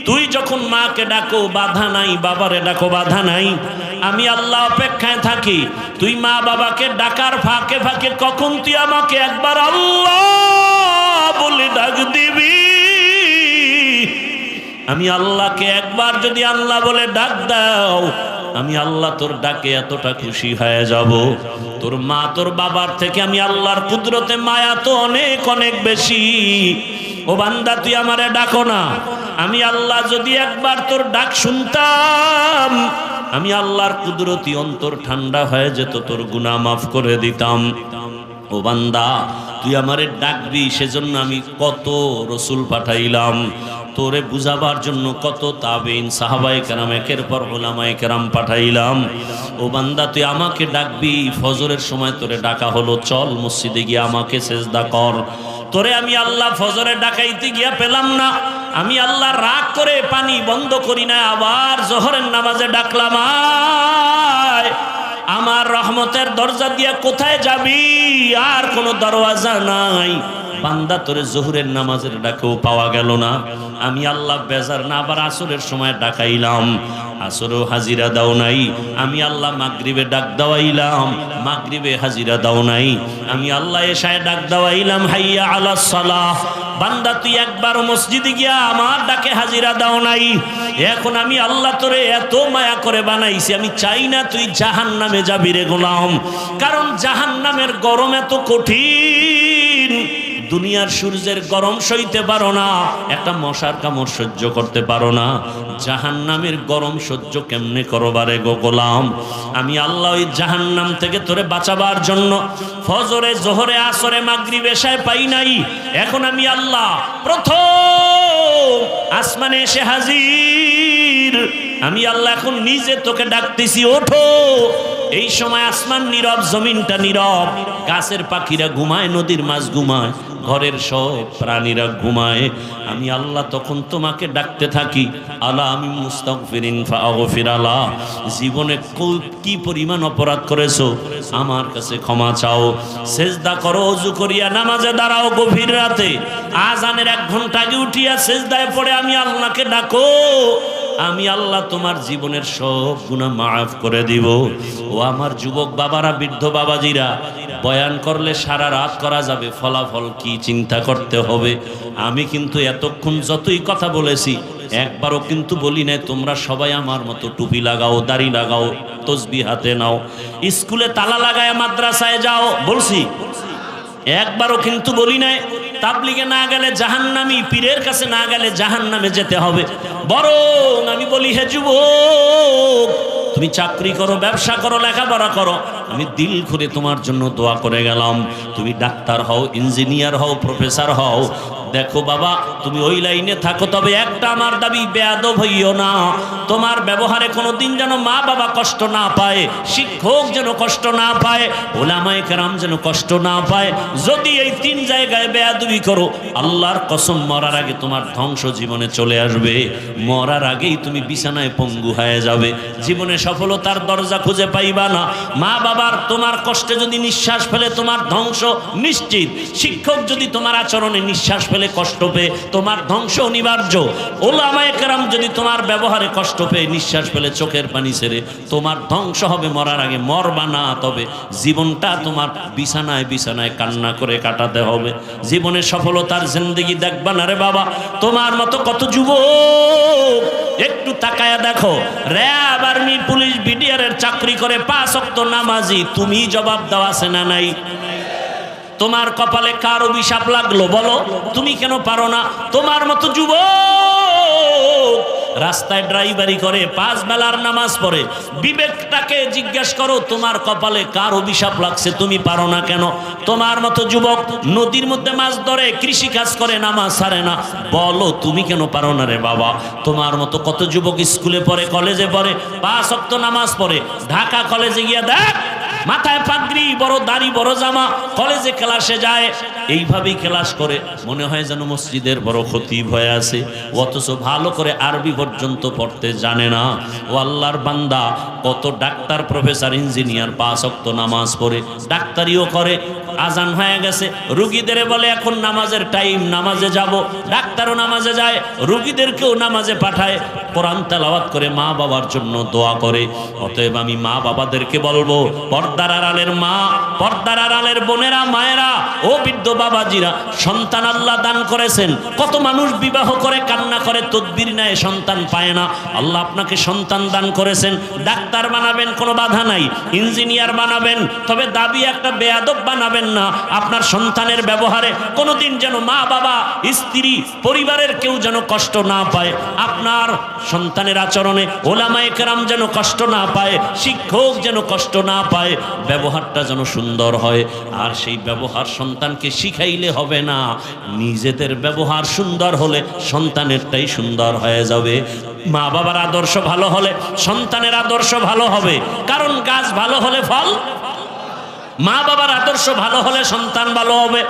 তুই যখন মাকে ডাকো বাধা নাই, বাবারে ডাকো বাধা নাই। আমি আল্লাহ অপেক্ষায় থাকি, তুই মা বাবাকে ডাকার ফাঁকে ফাঁকে কখন তুই আমাকে একবার আল্লাহ বলে ডাক দিবি। আমি আল্লাহকে একবার যদি আল্লাহ বলে ডাক দাও, আমি আল্লাহ তোর ডাকে এতটা খুশি হয়ে যাব। তোর মা তোর বাবার থেকে আমি আল্লাহর কুদরতে মায়া তো অনেক অনেক বেশি। ও বান্দা তুই আমারে ডাকো না, আমি আল্লাহ যদি একবার তোর ডাক শুনতাম, আমি আল্লাহর কুদরতি অন্তর ঠান্ডা হয়ে যেত, তোর গুনাহ মাফ করে দিতাম। ও বান্দা তুই আমারে ডাকবি, সেজন্য আমি কত রসুল পাঠাইলাম তোরে বুঝাবার জন্য, কত তাবেইন সাহাবায়ে কেরাম একের পর উলামায়ে কেরাম পাঠাইলাম। ও বান্দা তুই আমাকে ডাকবি, ফজরের সময় তোরে ডাকা হলো, চল মসজিদে গিয়ে আমাকে সেজদা কর। তোরে আমি আল্লাহ ফজরে ডাকাইতে গিয়া পেলাম না, আমি আল্লাহ রাগ করে পানি বন্ধ করি না, আবার জোহরের নামাজে ডাকলাম, আয় আমার রহমতের দরজা দিয়া কোথায় যাবি, আর কোনো দরওয়াজা নাই। বান্দা তোরে জোহরের নামাজের ডাকেও পাওয়া গেল না, আমি আল্লাহ বেজার না আবার আসরের সময় ডাকাইলাম, আসরেও হাজিরা দাও নাই। আমি আল্লাহ মাগরিবে ডাক দাওয়াইলাম, মাগরিবে হাজিরা দাও নাই। আমি আল্লাহ এশায় ডাক দাওয়াইলাম, হাইয়া আলাস সালাহ। বান্দা তুই একবার মসজিদে গিয়া আমার ডাকে হাজিরা দাও নাই। এখন আমি আল্লাহ তোরে এত মায়া করে বানাইছি, আমি চাই না তুই জাহান্নামে যাবি রে গোলাম, কারণ জাহান্নামের গরম এত কঠিন। দুনিয়ার সূর্যের গরম সইতে পারো না, একটা মশার কামড় সহ্য করতে পারো না, জাহান্নামের গরম সহ্য কেমনে করবারে গো গোলাম? আমি আল্লাহ ওই জাহান্নাম থেকে তোরে বাঁচাবার জন্য ফজরে জোহরে আসরে মাগরিবে এশায় পাই নাই। এখন আমি আল্লাহ প্রথম আসমানে এসে হাজির, আমি আল্লাহ এখন নিজে তোকে ডাকতেছি, ওঠো। এই সময় আসমান নীরব, জমিনটা নীরব, গাছের পাখিরা ঘুমায়, নদীর মাছ ঘুমায়, ঘরের সব প্রাণীরা ঘুমায়। আমি আল্লাহ তখন তোমাকে ডাকতে থাকি, আলা আমি মুস্তাগফিরিন ফাগফির আলা। জীবনে কি পরিমাণ অপরাধ করেছো, আমার কাছে ক্ষমা চাও। সেজদা করো, ওযু করিয়া নামাজে দাঁড়াও, গভীর রাতে আজানের 1 ঘন্টা আগে উঠিয়া সেজদায় পড়ে আমি আল্লাহকে ডাকো, আমি আল্লাহ তোমার জীবনের সব গুনাহ মাফ করে দিব। ও আমার যুবক বাবারা, বৃদ্ধ বাবাজিরা, বয়ান করলে সারা রাত করা যাবে, ফলাফল কি চিন্তা করতে হবে। আমি কিন্তু এতক্ষণ যতই কথা বলেছি একবারও কিন্তু বলি নাই তোমরা সবাই আমার মতো টুপি লাগাও, দাড়ি লাগাও, তসবিহ হাতে নাও, স্কুলে তালা লাগায় মাদ্রাসায় যাও, বলছি? একবারও কিন্তু বলি নাই তাবলিগে না গেলে জাহান্নামী, পীরের কাছে না গেলে জাহান্নামে যেতে হবে। বরং আমি বলি, হে যুবক, তুমি চাকরি করো, ব্যবসা করো, লেখাপড়া করো, আমি দিল করে তোমার জন্য দোয়া করে গেলাম। তুমি ডাক্তার হও, ইঞ্জিনিয়ার হও, প্রফেসর হও, দেখো বাবা তুমি ওই লাইনে থাকো, তবে একটা আমার দাবি, বেয়াদব হইও না। তোমার ব্যবহারে কোনোদিন যেন মা বাবা কষ্ট না পায়, শিক্ষক যেন কষ্ট না পায়, ওলামায়ে কেরাম যেন কষ্ট না পায়। যদি এই 3 জায়গায় বেয়াদবি করো, আল্লাহর কসম মরার আগে তোমার ধ্বংস জীবনে চলে আসবে। মরার আগেই তুমি বিছানায় পঙ্গু হয়ে যাবে, জীবনে সফলতার দরজা খুঁজে পাইবা না। মা বাবার তোমার কষ্টে যদি নিঃশ্বাস ফেলে তোমার ধ্বংস নিশ্চিত। শিক্ষক যদি তোমার আচরণে নিঃশ্বাস ফেলে কষ্ট পেয়ে তোমার ধ্বংস অনিবার্য। ওলামায়ে কেরাম যদি তোমার ব্যবহারে কষ্ট পেয়ে নিঃশ্বাস ফেলে চোখের পানি ছেড়ে তোমার ধ্বংস হবে। মরার আগে মরবা না, তবে জীবনটা তোমার বিছানায় বিছানায় কান্না করে কাটাতে হবে। জীবনে সফলতার জিন্দেগি দেখবা না রে বাবা। তোমার মতো কত যুবক একটু তাকায়া দেখো, র‍্যাব, আর্মি, পুলিশ, বিডিআরের চাকরি করে 5 ওয়াক্ত নামাজি, তুমি জবাব দাও আছে না নাই? তোমার কপালে কার অভিশাপ লাগলো বলো? তুমি কেন পারো না? তোমার মতো যুবক রাস্তায় ড্রাইভারি করে, 5 বেলার নামাজ পড়ে। বিবেকটাকে জিজ্ঞেস করো, তোমার কপালে কার অভিশাপ লাগছে, তুমি পারো না কেন? তোমার মতো যুবক নদীর মধ্যে মাছ ধরে, কৃষি কাজ করে, নামাজ ছাড়ে না, বলো তুমি কেন পারো না রে বাবা? তোমার মতো কত যুবক স্কুলে পড়ে, কলেজে পড়ে, 5 ওয়াক্ত নামাজ পড়ে, ঢাকা কলেজে গিয়ে দেখ মাথায় পাগড়ি, বড় দাড়ি, বড় জামা, কলেজে ক্লাসে যায়, এইভাবেই ক্লাস করে, মনে হয় যেন মসজিদের বড় খতিব হয়ে আছে, অথচ ভালো করে আরবি পর্যন্ত পড়তে জানে না। ও আল্লাহর বান্দা, কত ডাক্তার, প্রফেসর, ইঞ্জিনিয়ার 5 ওয়াক্ত নামাজ পড়ে, ডাক্তারিও করে, আজান হয়ে গেছে, রুগীদের বলে এখন নামাজের টাইম, নামাজে যাব, ডাক্তারও নামাজে যায়, রুগীদেরকেও নামাজে পাঠায়, কোরআন তেলাওয়াত করে, মা বাবার জন্য দোয়া করে। অতএব আমি মা বাবাদেরকে বলবো, পর্দার আড়ালের মা, পর্দার আড়ালের বোনেরা, মায়েরা, ও বৃদ্ধ বাবাজিরা, সন্তান আল্লাহ দান করেছেন। কত মানুষ বিবাহ করে, কান্না করে, তদবির নেয়, সন্তান পায় না। আল্লাহ আপনাকে সন্তান দান করেছেন, ডাক্তার বানাবেন, কোনো বাধা নাই, ইঞ্জিনিয়ার বানাবেন, তবে দাবি একটা বেয়াদব বানাবেন না। আপনার সন্তানের ব্যবহারে কোনোদিন যেন মা বাবা, স্ত্রী, পরিবারের কেউ যেন কষ্ট না পায়। আপনার সন্তানের আচরণে ওলামায়ে কেরাম যেন কষ্ট না পায়, শিক্ষক যেন কষ্ট না পায়, ব্যবহারটা যেন সুন্দর হয়। আর সেই ব্যবহার সন্তানকে শিখাইলে হবে না, নিজেদের ব্যবহার সুন্দর হলে সন্তানেরটাই সুন্দর হয়ে যাবে। মা বাবার আদর্শ ভালো হলে সন্তানের আদর্শ ভালো হবে, কারণ গাছ ভালো হলে ফল, মা বাবার আদর্শ ভালো হলে সন্তান ভালো হবে।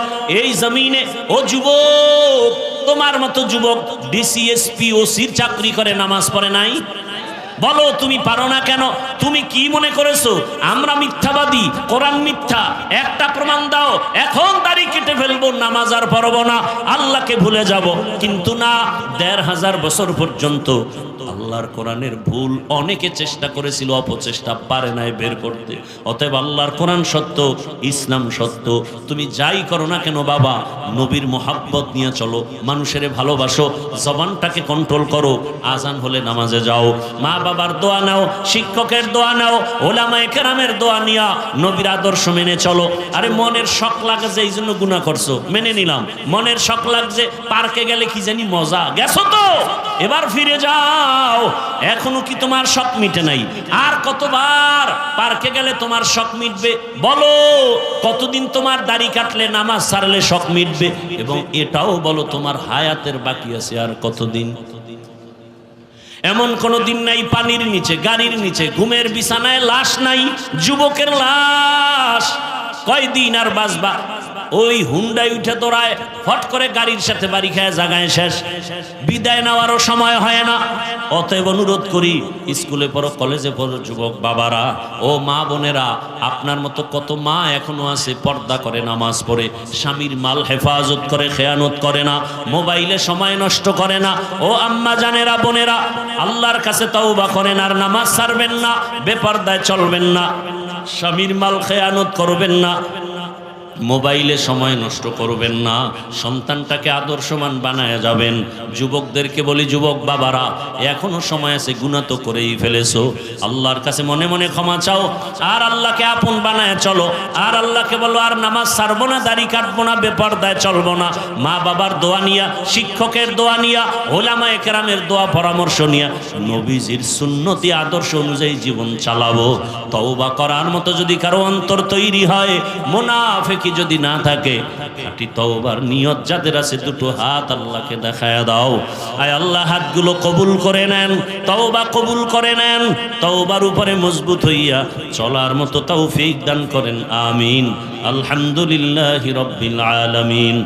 এই জমিনে ও যুবক, তোমার মতো যুবক ডিসিএসপি, ওসির চাকরি করে, নামাজ পড়ে নাই, বলো তুমি পারো না কেন? তুমি কি মনে করেছো আমরা মিথ্যাবাদী, কোরআন মিথ্যা? একটা প্রমাণ দাও, এখন দাড়ি কেটে ফেলবো, নামাজ আর পড়বো না, আল্লাহকে ভুলে যাব। কিন্তু না, 1500 বছর পর্যন্ত আল্লাহর কোরআনের ভুল অনেকে চেষ্টা করেছিল, অপচেষ্টা পারে নাই বের করতে। অতএব আল্লাহর কোরআন সত্য, ইসলাম সত্য। তুমি যাই করো না কেন বাবা, নবীর মোহাব্বত নিয়ে চলো, মানুষের ভালোবাসো, জবানটাকে কন্ট্রোল করো, আজান হলে নামাজে যাও, মা বাবার দোয়া নাও, শিক্ষকের দোয়া নাও, ওলামায়ে কেরামের দোয়া নিয়া নবীর আদর্শ মেনে চলো। আরে মনের শখ লাগে যে এই জন্য গুনাহ করছো, মেনে নিলাম। মনের শখ লাগছে পার্কে গেলে কি জানি মজা, গেছো তো, এবার ফিরে যাও। এখনো কি তোমার শখ মিটে নাই? আর কতবার পার্কে গেলে তোমার শখ মিটবে? বলো কতদিন তোমার দাড়ি কাটলে, নামাজ ছাড়লে শখ মিটবে? এবং এটাও বলো তোমার হায়াতের বাকি আছে আর কতদিন? এমন কোন দিন নাই পানির নিচে, গাড়ির নিচে, ঘুমের বিছানায় লাশ নাই, যুবকের লাশ। কয়দিন আর বাঁচবা? ওই হুন্ডায় উঠে দৌড়ায়, ফট করে গাড়ির সাথে বাড়ি খায়, জায়গায় শেষ, বিদায় নেওয়ারও সময় হয় না। অতএব অনুরোধ করি, স্কুলে পড়ো, কলেজে পড়ো যুবক বাবারা, ও মা বোনেরা, আপনার মতো কত মা এখনো আছে, পর্দা করে, নামাজ পড়ে, স্বামীর মাল হেফাজত করে, খেয়ানত করে না, মোবাইলে সময় নষ্ট করে না। ও আম্মা জানেরা, বোনেরা, আল্লাহর কাছে তওবা করেন, আর নামাজ ছাড়বেন না, বেপরদায় চলবেন না, স্বামীর মাল খেয়ানত করবেন না, মোবাইলে সময় নষ্ট করবেন না, সন্তানটাকে আদর্শবান বানায় যাবেন। যুবকদেরকে বলি, যুবক বাবারা, এখনো সময় আছে, গুনাহ তো করেই ফেলেছো, আল্লাহর কাছে মনে মনে ক্ষমা চাও, আর আল্লাহকে আপন বানায় চলো। আর আল্লাহকে বলো, আর নামাজ ছাড়বো না, দাড়ি কাটবো না, বেপরদায় চলবো না, মা বাবার দোয়া নিয়া, শিক্ষকের দোয়া নিয়া, ওলামায়ে কেরামের দোয়া পরামর্শ নিয়া, নবীজির সুন্নতি আদর্শ অনুযায়ী জীবন চালাবো। তওবা করার মতো যদি কারো অন্তর তৈরি হয়, মুনাফিক যদি না থাকে, খাঁটি তওবার নিয়ত যাদের আছে, দুটো হাত আল্লাহকে দেখায়া দাও। আয় আল্লাহ, হাতগুলো কবুল করে নেন, তওবা কবুল করে নেন, তওবার উপরে মজবুত হইয়া চলার মতো তৌফিক দান করেন। আমিন। আলহামদুলিল্লাহি রাব্বিল আলামিন।